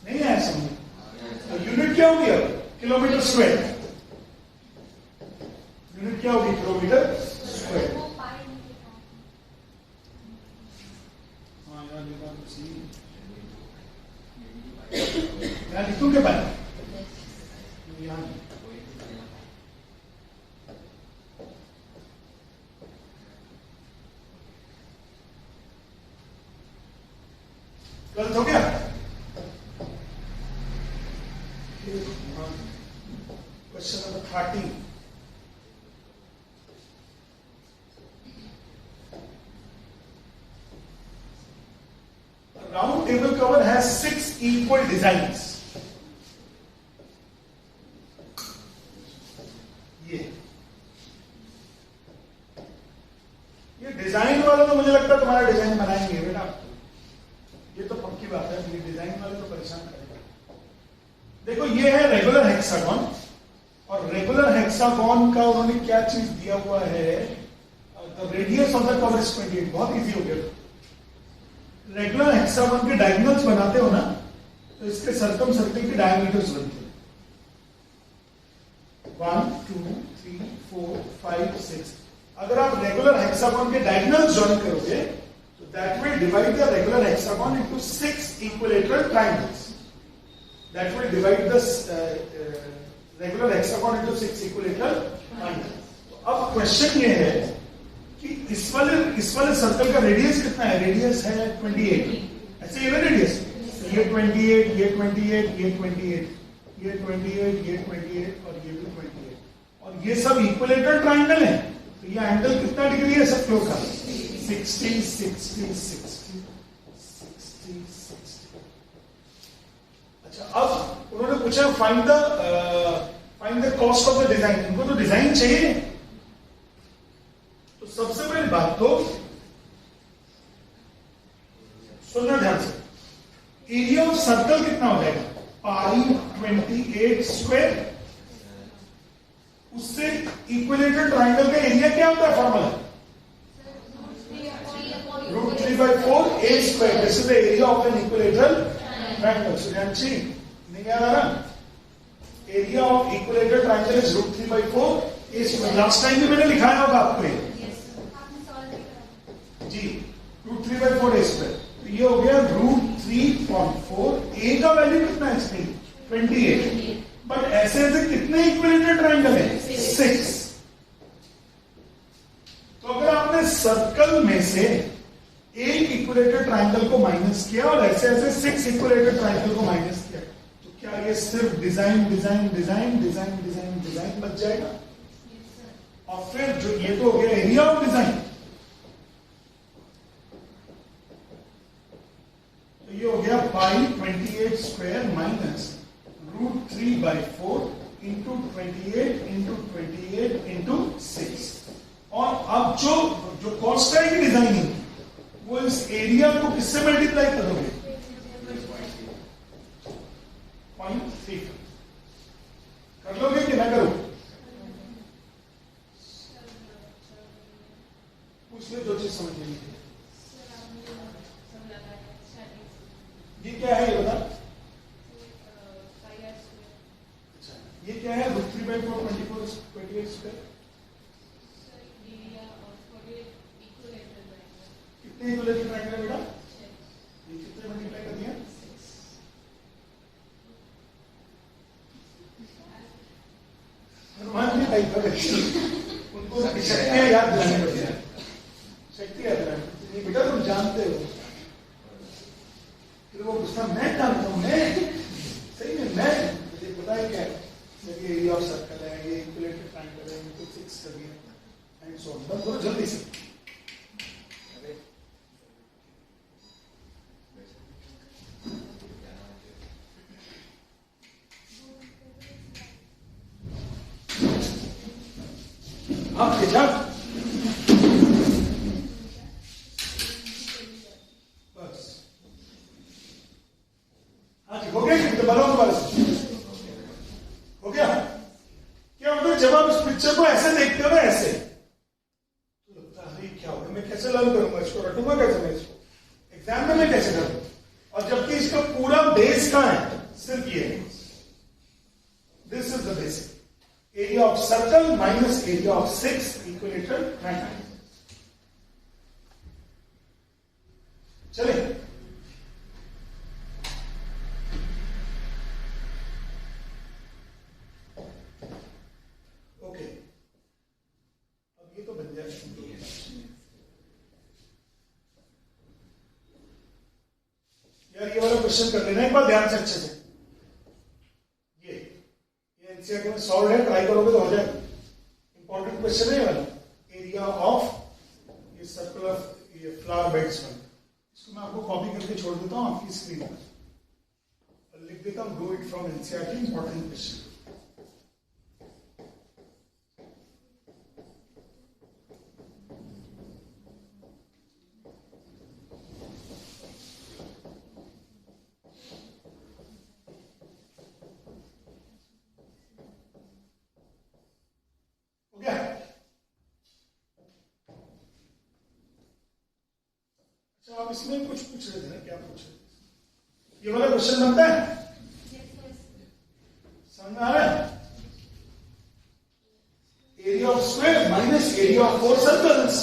नहीं है समझ। तो यूनिट क्या होगी अब, किलोमीटर स्क्वायर। यूनिट क्या होगी, किलोमीटर स्क्वायर। वो पाई नहीं लिखा है। हाँ यार ये बात तो सही है। यहाँ लिखूंगे भाई, यहाँ गलत हो गया। Question number 30। Round table cover has 6 equal designs. ये डिजाइन वाला तो मुझे लगता है तुम्हारा डिजाइन बनाएंगे बेटा, ये तो पक्की बात है, ये डिजाइन वाले तो परेशान करेगा। देखो ये है रेगुलर हेक्सागन, और रेगुलर हेक्सागन का उन्होंने क्या चीज दिया हुआ है, the radius of the cover is 28। बहुत इजी हो गया। रेगुलर हेक्सागन के डायगोनल्स बनाते हो ना, तो इसके सर्कम सर्कल के डायमीटर्स बनते हैं 1 2 3 4 5 6। अगर आप रेगुलर हेक्सागन के डायगोनल्स ज्वाइन करोगे तो that will divide the regular hexagon into 6 equilateral triangles. That will divide the regular hexagon into 6 equilateral triangles. तो अब क्वेश्चन ये है कि इस वाले सर्कल का रेडियस कितना है, रेडियस है 28। ऐसे ये रेडियस, ये 28, ये 28, ये 28, ये 28, ये 28 और ये भी 28, और ये सब इक्विलेटरल ट्रायंगल है। तो ये एंगल कितना डिग्री है सब लोग का, 60 60 60 60 60। अच्छा, अब उन्होंने पूछा find the cost of the design. इनको तो डिजाइन चाहिए। तो सबसे पहली बात तो सुनना ध्यान से, एरिया ऑफ सर्कल कितना हो जाएगा, पाई 28 स्क्वायर। उससे इक्विलेटरल ट्रायंगल का एरिया क्या होता है, formula √3/4 a square. This is the area of an equilateral triangle. Suryanshi नहीं याद आ रहा, area of equilateral triangle is √3/4 a square. Last time भी मैंने लिखाया होगा आपको ये जी, √3/4 a स्क्वायर। तो ये हो गया √3.4। a का वैल्यू कितना है इसमें, 28। बट ऐसे ऐसे कितने इक्विलेटरल ट्रायंगल है, 6। तो अगर आपने सर्कल में से एक इक्विलेटरल ट्रायंगल को माइनस किया और ऐसे ऐसे 6 इक्विलेटरल ट्रायंगल को माइनस किया, तो क्या ये सिर्फ design design design design design design बच जाएगा? और फिर जो ये तो हो गया एरिया ऑफ डिजाइन। तो ये हो गया पाई 28 square minus √3/4 into 28 into 28 into 6। और अब जो कॉस्ट आएगी डिजाइनिंग, वो इस एरिया को किससे मल्टीप्लाई करोगे, 0.3 कर लोगे कि ना करो? पूछ ले जो चीज समझ नहीं थी। ये क्या है ये बता। अच्छा, ये क्या है, √3/4 28 स्क्वायर। कितने इक्विलेटरल ट्रायंगल है बेटा, ये कितने मल्टीप्लाई कर दिया, हनुमान जी टाइप का उनको शक्तियां याद दिलानी पड़ती है, शक्ति याद दिलानी। ये बेटा तुम जानते हो, फिर वो गुस्सा मैं जानता हूं, मैं सही में मैं मुझे पता है क्या है, ये एरिया ऑफ सर्कल है, ये इक्विलेटरल ट्रायंगल है, इनको 6 कर दिया एंड सो ऑन। बस बहुत जल्दी से अब खींचा बस। हाँ जी, हो गया कि तो बताओ दोबारा से। हो गया? क्या होता है जब आप इस पिक्चर को ऐसे देखते हो ना, ऐसे तो लगता है क्या होगा, मैं कैसे लर्न करूंगा इसको, रटूंगा कैसे मैं इसको, एग्जाम में मैं कैसे करूंगा, और जबकि इसका पूरा बेस कहां है, सिर्फ ये है। This is the basic area of circle minus area of 6 equilateral triangle. चले ओके, अब ये तो बन जाए। यार ये वाला क्वेश्चन कर लेना एक बार ध्यान से अच्छे से। ये एनसीईआरटी में सॉल्व है, ट्राई करोगे तो हो जाएगा। इंपॉर्टेंट क्वेश्चन है ये वाला, एरिया ऑफ ये सर्कल ऑफ ये फ्लावर बेड्स वाला। इसको मैं आपको कॉपी करके छोड़ देता हूं आपकी स्क्रीन पर, और लिख देता हूं do it from NCERT, important question. आप इसमें कुछ पूछ रहे थे ना, क्या पूछ रहे थे? ये वाला क्वेश्चन बनता है, समझ में आ रहा है? Area of square minus area of 4 circles,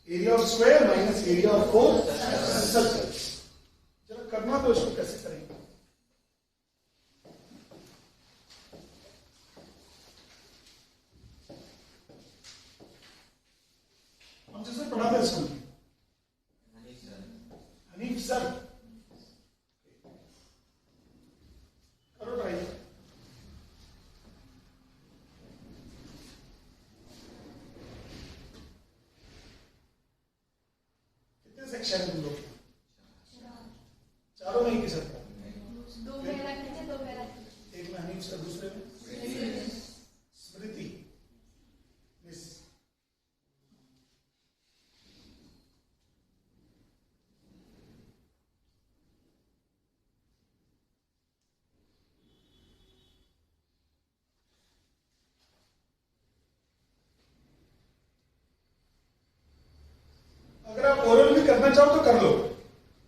area of square minus area of 4 circles. जरा करना तो इसको कैसे करेंगे? हम जैसे पढ़ाते हैं स्कूल में, हनीफ सर करो ट्राई। कितने सेक्शन है तुम लोग? चारों में ही सकता, दो मेरा खींचे, दो मेरा खींचे। एक में हनीफ सर, दूसरे में स्मृति मिस। अगर आप ओरल भी करना चाहो तो कर लो,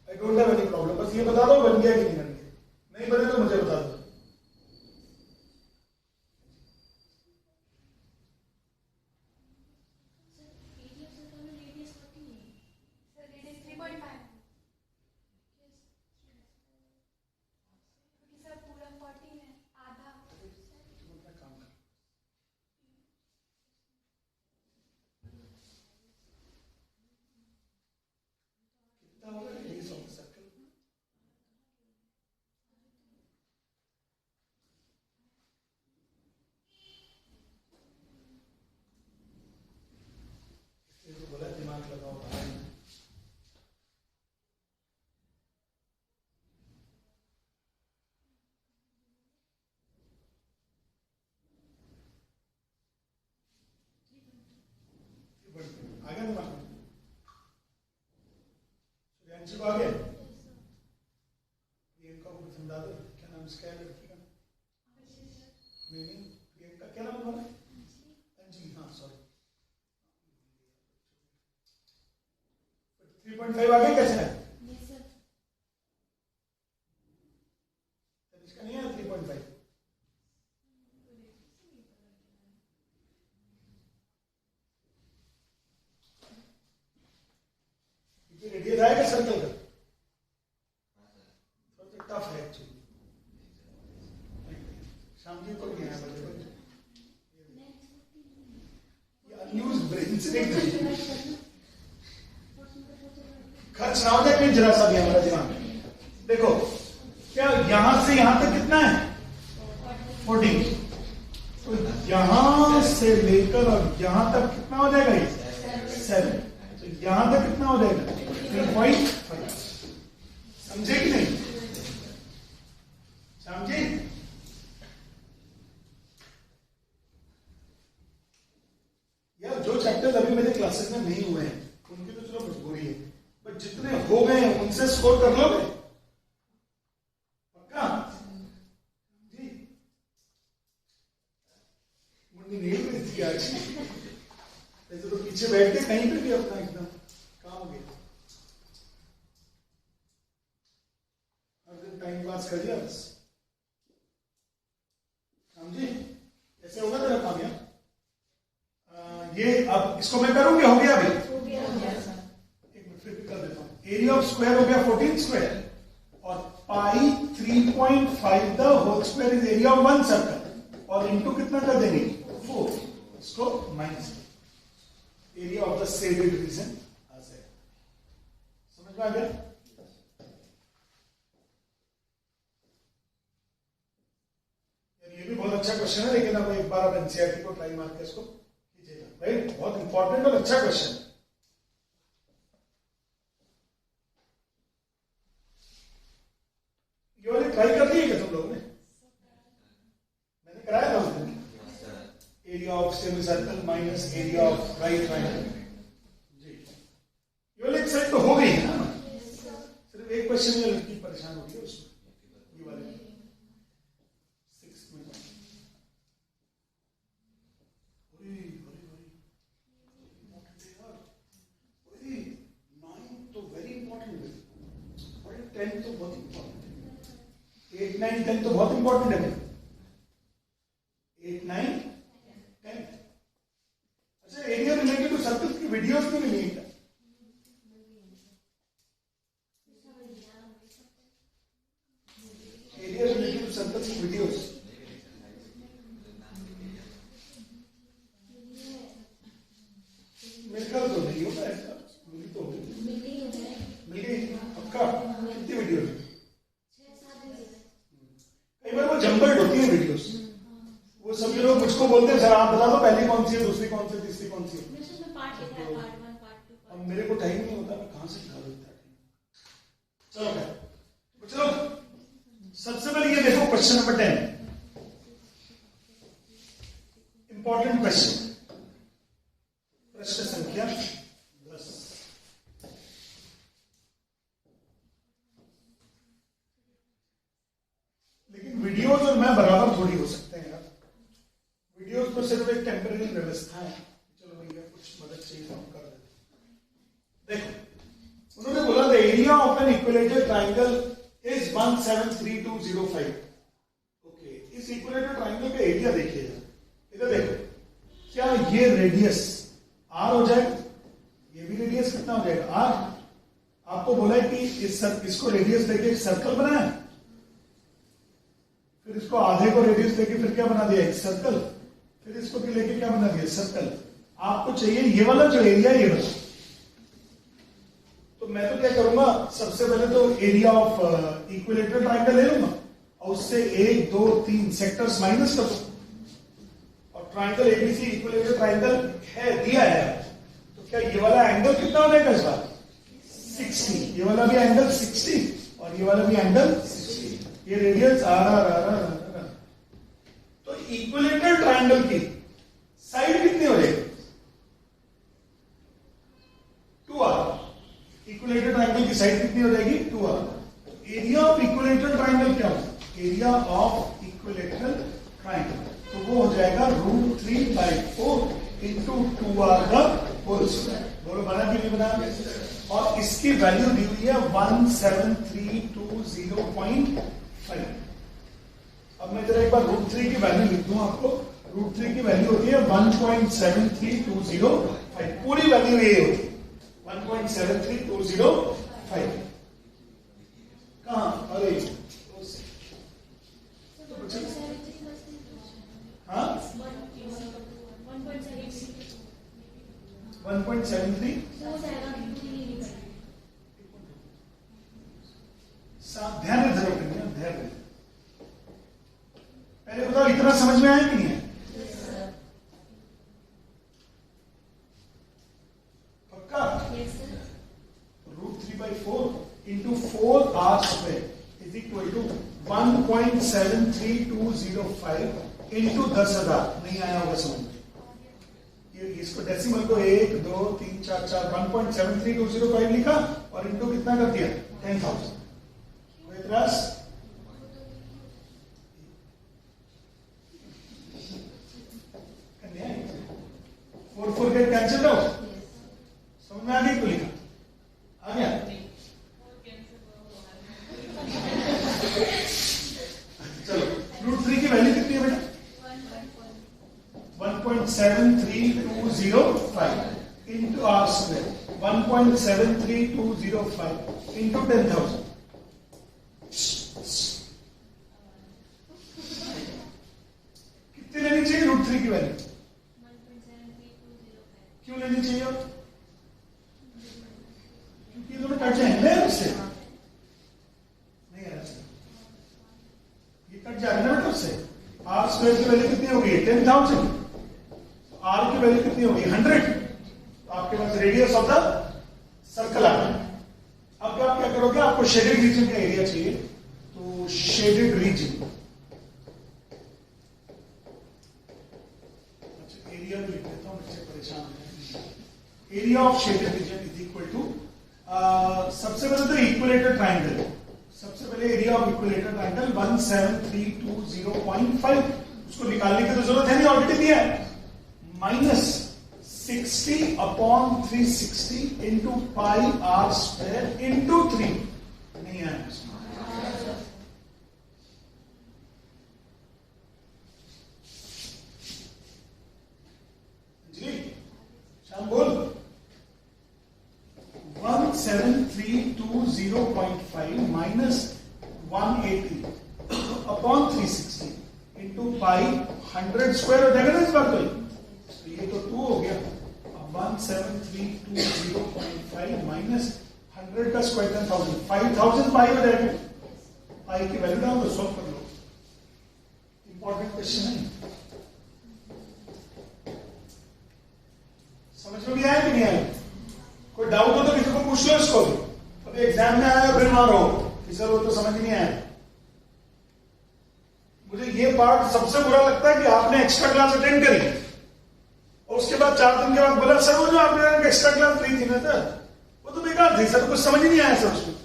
I don't have any problem. बस ये बता दो बन गया कि नहीं बन गया, नहीं बने तो मुझे बता दो। आ गए? प्रियंका को समझा दो, क्या नाम इसका है लड़की का? नहीं, प्रियंका क्या नाम बोला? अंजलि, हाँ सॉरी। 3.5 आ गए कैसे है? इसका नहीं है 3.5। रेडियस आएगा सर्कल का, थोड़ा टफ है एक्चुअली। शाम जी को नहीं आया, ये अनयूज्ड ब्रेन से खर्च ना हो जाए कहीं जरा सा भी हमारा दिमाग। देखो क्या यहां से यहां तक कितना है? 14। तो यहां से लेकर और यहां तक कितना हो जाएगा? ये 7। तो यहां तक कितना हो जाएगा? 3.5। समझे कि नहीं? समझे? असेसमेंट नहीं हुए हैं उनकी तो चलो मजबूरी है, बट जितने हो गए हैं उनसे स्कोर कर लोगे पक्का जी? मुन्नी नहीं हुई थी आज, ऐसे तो पीछे बैठ के कहीं पे भी अपना एकदम काम हो गया, हर दिन टाइम पास कर लिया बस। राम जी ऐसे होगा तेरा काम यार। ये अब इसको मैं करूंगी, हो गया अभी? हो गया एक मिनट फिर कर देता हूं। एरिया ऑफ स्क्वायर हो गया 14 स्क्वायर और pi 3.5 the whole square is area of one circle और इनटू कितना कर देंगे 4, इसको minus area of the shaded region आ जाएगा। समझ में आ गया? ये भी बहुत अच्छा क्वेश्चन है, लेकिन अब एक बार आप एनसीईआरटी को ट्राई मार के इसको कीजिएगा, राइट? बहुत इंपॉर्टेंट और अच्छा क्वेश्चन है। ये वाले ट्राई कर दिए क्या तुम लोगों ने? मैंने कराया था उस दिन। Area of semi circle minus area of right triangle जी। ये वाले एक साइड तो हो गई है ना, सिर्फ एक क्वेश्चन में लड़की परेशान हो गई उसमें, ये वाले 6 मिनट। तो वेरी इंपॉर्टेंट है, 10 तो बहुत इंपॉर्टेंट है, 8, 9, 10 तो बहुत इंपॉर्टेंट है। 8, 9, 10। अच्छा, एरिया रिलेटेड टू सर्कल की वीडियोस क्यों नहीं है? एरिया रिलेटेड टू सर्कल की वीडियोस मेरे ख्याल तो नहीं होता ऐसा, मिली तो होगी, मिल गई पक्का। कितनी वीडियो? कई बार वो जम्बल्ड होती है वीडियोस, वो सभी लोग मुझको बोलते हैं सर आप बता दो पहली कौन सी है, दूसरी कौन सी है, तीसरी कौन सी है। अब मेरे को टाइम नहीं होता, मैं कहां से दिखा देता। चलो चलो सबसे पहले ये देखो क्वेश्चन नंबर 10, इंपॉर्टेंट क्वेश्चन, प्रश्न संख्या 10। लेकिन वीडियोस और मैं बराबर थोड़ी हो सकते हैं यार, वीडियोस तो सिर्फ एक टेम्पररी व्यवस्था है। चलो भैया कुछ मदद चाहिए तो हम कर देते। देखो उन्होंने बोला the area of an equilateral triangle is 173205। Okay, इस इक्विलेटरल ट्रायंगल का एरिया देखिएगा, इधर देखो, क्या ये रेडियस आर हो जाएगा, ये भी रेडियस कितना हो जाएगा आर। आपको बोला है कि इसको रेडियस देके एक सर्कल बनाया, फिर इसको आधे को रेडियस देके फिर क्या बना दिया एक सर्कल, फिर इसको लेके क्या बना दिया सर्कल। आपको चाहिए ये वाला जो एरिया ये वाला, तो मैं तो क्या करूंगा, सबसे पहले तो एरिया ऑफ इक्विलेटरल ट्रायंगल ले लूंगा और उससे 1, 2, 3 सेक्टर्स माइनस कर दूंगा, और ट्रायंगल एबीसी इक्विलेटरल ट्रायंगल है दिया है, तो क्या ये वाला एंगल कितना हो जाएगा इस बार 60, ये वाला भी एंगल 60 और ये वाला भी एंगल 60, ये रेडियस आर। तो इक्विलेटरल ट्रायंगल की साइड कितनी हो जाएगी 2r। इक्विलेटरल ट्रायंगल की साइड कितनी हो जाएगी 2r। Area of equilateral triangle क्या होगा, एरिया ऑफ इक्विलेटरल ट्रायंगल तो वो हो जाएगा √3/4 इंटू 2r का होल स्क्वायर। बोलो बना कि नहीं बना? और इसकी वैल्यू दी हुई है 17320.5। अब मैं जरा एक बार √3 की वैल्यू लिख दूं आपको। √3 की वैल्यू होती है 1.73205, पूरी वैल्यू ये होती है 1.73205। कहां? अरे हाँ 1.73 ध्यान में धरो, ध्यान में। पहले बताओ इतना समझ में आया कि नहीं है? पक्का? √3/4 into 4r square is equal to 1.73205 into 10,000। नहीं आया होगा समझ में? ये इसको डेसिमल को 1 2 3 4 4 1.73205 लिखा और इनटू कितना कर दिया 10,000। कोई एतराज? फोर फोर के कैंसिल हो, समझ में आ गई? तो लिखा आ गया। चलो √3 की वैल्यू कितनी है बेटा? 1.73205 into r square, 1.73205 into 10,000। कितनी लेनी चाहिए √3 की वैल्यू? क्यों लेनी चाहिए? क्योंकि ये दोनों कट जाएंगे उससे, नहीं आ रहा, ये कट जाएगा ना बेटा उससे। r स्क्वायर की वैल्यू कितनी होगी? 10,000। r की वैल्यू कितनी होगी? 100। तो आपके पास रेडियस ऑफ द सर्कल आ गया। अब आप क्या करोगे? आपको शेडेड रीजन का एरिया चाहिए, तो शेडेड रीजन, अच्छा एरिया भी लिख देता हूं, मुझसे परेशान है। Area of shaded region is equal to, सबसे पहले तो इक्विलेटर ट्राइंगल, सबसे पहले एरिया ऑफ इक्विलेटर ट्राइंगल 17320.5, उसको निकालने की तो जरूरत है नहीं, ऑलरेडी दिया है। Minus 60/360 into pi r square into 3, नहीं आया जी? शाम बोल। 17320.5 माइनस 180/360 इंटू पाई 100 स्क्वायर हो जाएगा ना इस बार? तो ये तो 2 हो गया। अब 17320.5 माइनस 100 का स्क्वायर 10,000, 5,000 पाई हो जाएगा। पाई की वैल्यू डाल दो, सॉल्व कर लो। इंपॉर्टेंट क्वेश्चन है, समझ में भी आया कि नहीं आया? कोई डाउट हो तो किसी को पूछ लो इसको। अभी एग्जाम में आया फिर मारो कि सर वो तो समझ नहीं आया। मुझे ये पार्ट सबसे बुरा लगता है कि आपने एक्स्ट्रा क्लास अटेंड करी और उसके बाद 4 दिन के बाद बोला सर वो जो आपने एक्स्ट्रा क्लास ली थी ना सर वो तो बेकार थी सर, कुछ समझ ही नहीं आया सर उसमें।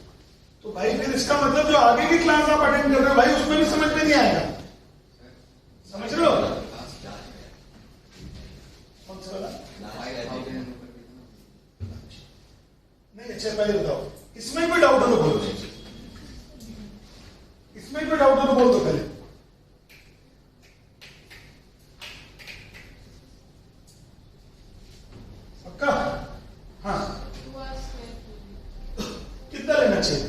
तो भाई फिर इसका मतलब जो आगे की क्लास आप अटेंड कर रहे हो भाई उसमें भी समझ में नहीं आएगा। समझ रहे हो? कौन सा वाला? नहीं, अच्छा पहले बताओ, इसमें कोई डाउट हो तो बोल दो, इसमें कोई डाउट हो तो बोल दो पहले। पक्का? हाँ, कितना लेना चाहिए?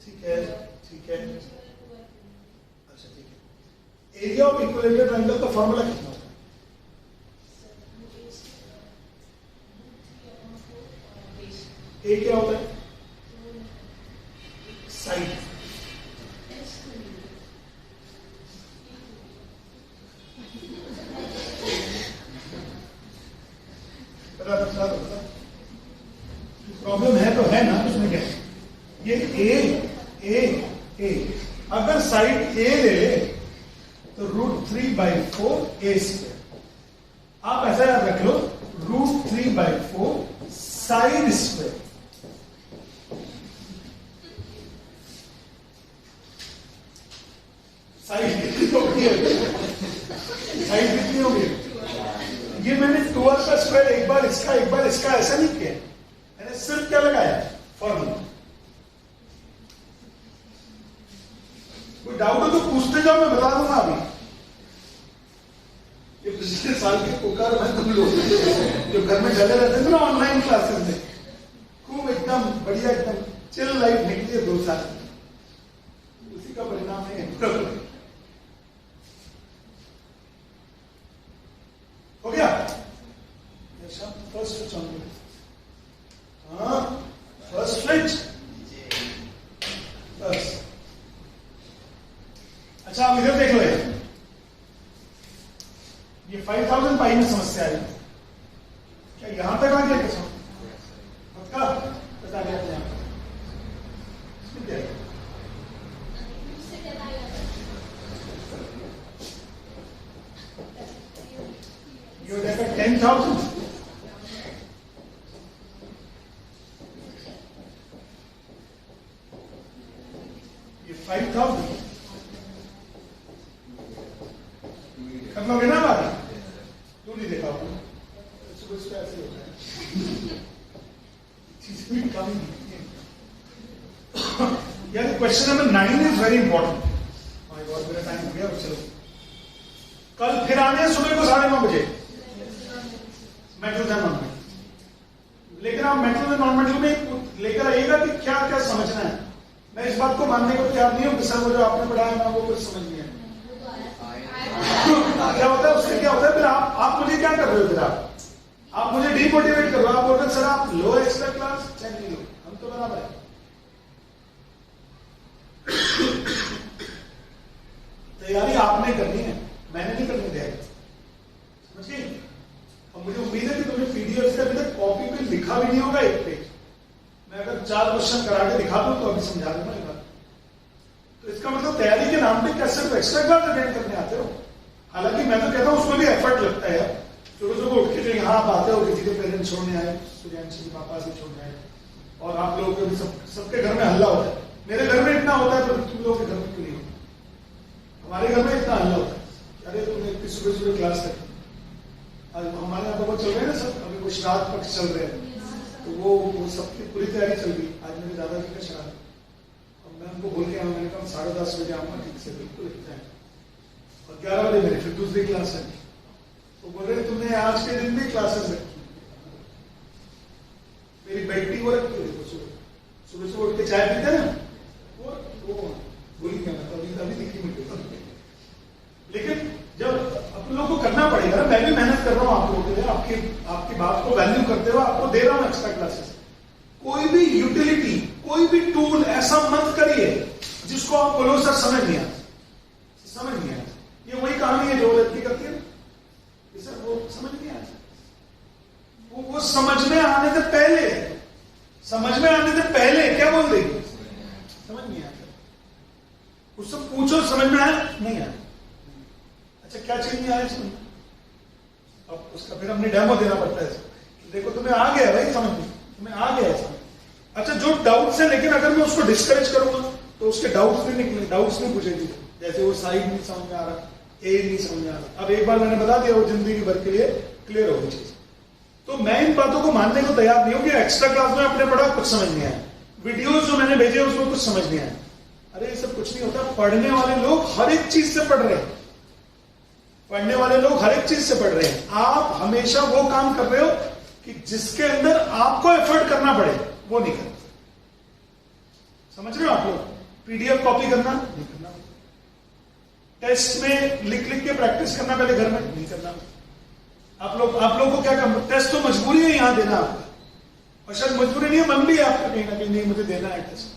ठीक है, ठीक है, अच्छा ठीक है। एरिया ऑफ इक्विलेटर ट्रायंगल का फॉर्मूला कितना होता है? ए क्या होता है? साइड। प्रॉब्लम है तो है ना, उसमें क्या? ये ए अगर साइड ए ले ले तो √3/4 a स्क्वायर। आप ऐसा याद रख लो, √3/4 साइड स्क्वायर। साइड कितनी होगी? साइड कितनी होगी? ये मैंने 2r का स्क्वायर एक बार इसका ऐसा नहीं किया, मैंने सिर्फ क्या लगाया? फॉर्मूला। कोई डाउट हो तो पूछते जाओ, मैं बता दूंगा। अभी ये पिछले साल के पुकार में तुम लोग जो घर में डले रहते थे ना ऑनलाइन क्लासेस में, खूब एकदम बढ़िया एकदम चिल लाइफ निकली है 2 साल, उसी का परिणाम है। हो गया? फर्स्ट स्विच ऑन करो। हाँ, फर्स्ट स्विच बस। अच्छा आप इधर देख लो, ये 5,000 पाई में समस्या आई, क्या यहां तक आ गया? कैसा पक्का बता गया अपने आप? 5,000 कर लोगे ना बात? तू नहीं देखा आपने? सुबह सुबह ऐसे होता है, चीजें भी कम दिखती हैं। यार question number 9 is very important. My God मेरा टाइम हो गया। चलो कल फिर आने हैं सुबह को 9:30 बजे मेटल नॉन मेटल। लेकिन आप मेटल में नॉन मेटल में लेकर आइएगा कि क्या क्या समझना है। मैं इस बात को मानने को तैयार नहीं हूं कि सर वो जो आपने पढ़ाया ना वो कुछ समझ नहीं है। क्या होता है उससे, क्या होता है फिर आप मुझे क्या कर रहे हो? फिर आप मुझे डीमोटिवेट कर रहे हो। आप बोल रहे सर आप लो एक्स्ट्रा क्लास, चेक नहीं लो, हम तो बराबर है। तैयारी आपने करनी है, मैंने नहीं करनी तैयारी, समझिए। और मुझे उम्मीद है कि तुमने पीडीएफ से अभी तक कॉपी पे लिखा भी नहीं होगा एक पेज। मैं अगर 4 क्वेश्चन करा के दिखा दूं तो अभी समझा दूंगा एक बात। तो इसका मतलब तैयारी के नाम पे क्या सिर्फ एक्स्ट्रा क्लास अटेंड करने आते हो? हालांकि मैं तो कहता हूं उसमें भी एफर्ट लगता है यार। सुबह सुबह उठ के जो यहाँ आप आते हो, किसी के पेरेंट्स छोड़ने आए, सूर्यांशी के पापा से छोड़ने आए, और आप लोगों के भी सबके घर में हल्ला होता है। मेरे घर में इतना होता है तो तुम लोगों के घर में क्यों नहीं होता? हमारे घर में इतना हल्ला होता है, अरे तुमने इतनी सुबह सुबह क्लास कर। हमारे यहाँ तो वो चल रहे हैं ना सब, अभी वो श्राद्ध पक्ष चल रहे हैं, तो वो सबकी पूरी तैयारी चल रही। आज मेरे दादाजी का श्राद्ध, अब मैं उनको बोल के आया, मैंने कहा 10:30 बजे आऊंगा, ठीक से बिल्कुल इतना है। और 11 बजे मेरी फिर दूसरी क्लास है। तो बोल रहे तुमने आज के दिन भी क्लासेस रखी? मेरी बेटी वो रखती है, सुबह सुबह उठ के चाय पीते ना, वो बोली क्या अभी दिखी मुझे। लेकिन जब अपन लोगों को करना पड़ेगा ना, मैं भी मेहनत कर रहा हूं आप लोगों के लिए, आपकी बात को वैल्यू करते हुए आपको दे रहा हूं एक्स्ट्रा क्लासेस। कोई भी यूटिलिटी, कोई भी टूल ऐसा मत करिए जिसको आप बोलो सर समझ नहीं आता, समझ नहीं आता। ये वही कहानी है जो लड़की करती है, सर वो समझ नहीं आता। वो समझ में आने से पहले क्या बोल देगी? समझ नहीं आता। उससे पूछो समझ में आया? नहीं आया। अच्छा क्या चीज नहीं आया समझ? अब उसका फिर हमने डेमो देना पड़ता है। देखो तुम्हें आ गया भाई समझ में, तुम्हें आ गया समझ। अच्छा जो डाउट्स है, लेकिन अगर मैं उसको डिस्करेज करूंगा तो उसके डाउट्स नहीं निकले, डाउट्स नहीं पूछेगी। जैसे वो साइड नहीं समझ में आ रहा, ए नहीं समझ में आ रहा, अब एक बार मैंने बता दिया, वो जिंदगी भर के लिए क्लियर होगी चीज। तो मैं इन बातों को मानने को तैयार नहीं हूं कि एक्स्ट्रा क्लास में आपने पढ़ा कुछ समझ नहीं आया, वीडियोस जो मैंने भेजे उसमें कुछ समझ नहीं आया। अरे ये सब कुछ नहीं होता। पढ़ने वाले लोग हर एक चीज से पढ़ रहे हैं, पढ़ने वाले लोग हर एक चीज से पढ़ रहे हैं। आप हमेशा वो काम कर रहे हो कि जिसके अंदर आपको एफर्ट करना पड़े, वो नहीं करना। समझ रहे हो आप लोग? पीडीएफ कॉपी करना नहीं करना, टेस्ट में लिख के प्रैक्टिस करना पहले घर में नहीं करना। आप लोग को क्या करना? टेस्ट तो मजबूरी है यहां देना आपका, और शायद मजबूरी नहीं है, मन भी है आपका कहीं ना कहीं, नहीं मुझे देना है टेस्ट,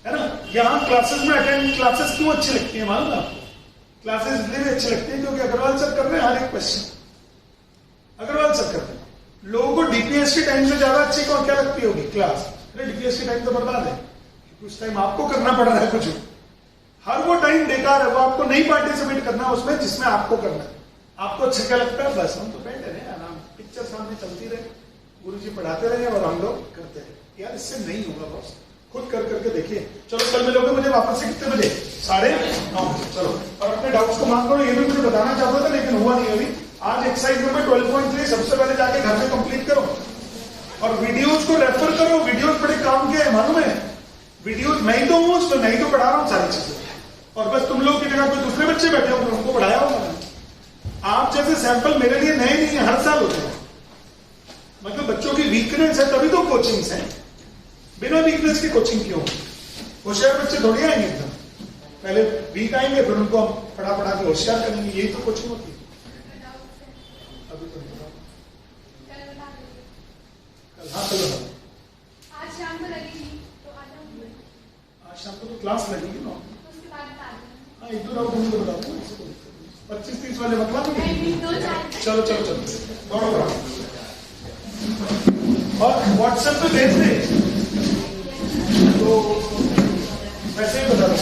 है ना। यहां क्लासेस में अटेंड, क्लासेस क्यों अच्छी लगती है मालूम है आपको? क्लासेस इसलिए अच्छी लगती है क्योंकि अग्रवाल सर कर रहे हैं हर एक क्वेश्चन, अग्रवाल सर कर रहे हैं। लोगों को डीपीएस के टाइम से ज्यादा अच्छी कौन क्या लगती होगी क्लास? अरे डीपीएस के टाइम तो बर्बाद है, क्योंकि उस टाइम आपको करना पड़ रहा है कुछ, हर वो टाइम बेकार है, वो आपको नहीं पार्टिसिपेट करना उसमें जिसमें आपको करना है। आपको अच्छा क्या लगता है? बस हम तो बैठे रहे आराम, पिक्चर सामने चलती रहे, गुरुजी पढ़ाते रहे और हम लोग करते रहे। यार इससे नहीं होगा बॉस, खुद कर करके देखिए। चलो कल मिलोगे मुझे वापस से कितने बजे? 9:30। चलो, और अपने डाउट्स को मार्क करो। ये भी मुझे बताना चाहता था लेकिन हुआ नहीं अभी। आज एक्सरसाइज नंबर 12.3 सबसे पहले जाके घर में कंप्लीट करो, और वीडियोज को रेफर करो। वीडियोज बड़े काम के है मालूम है, वीडियोज मैं ही तो हूँ उसमें, मैं ही तो पढ़ा रहा हूँ सारी चीजें, और बस तुम लोग की जगह कोई दूसरे बच्चे बैठे होंगे उनको पढ़ाया होगा। आप जैसे सैंपल मेरे लिए नए नहीं है, हर साल होते हैं। मतलब बच्चों की वीकनेस है तभी तो कोचिंग्स हैं, बिना वीकनेस की कोचिंग क्यों? होशियार बच्चे थोड़ी आएंगे एकदम, पहले वीक आएंगे फिर उनको पढ़ा के होशियार करेंगे, यही तो कोचिंग होती है। अभी तो कल हाँ चलो आज शाम को लगेगी तो आ जाऊंगी। आज शाम को तो क्लास लगेगी ना, उसके बाद बता देना। हाँ एक दो राउंड मुझे बता दो, 25-30 वाले बतला दो। चलो दोनों करो, और व्हाट्सएप पे भेज दे तो वैसे ही बता दो।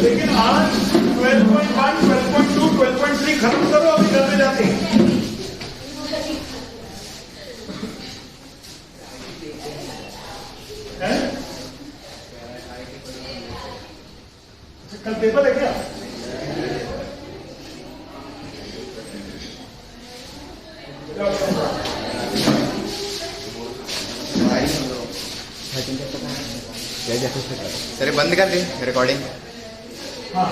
लेकिन आज 12.1, 12.2, 12.3 खत्म करो अभी घर में जाके। कल पेपर है क्या? सर बंद कर दे रिकॉर्डिंग। हाँ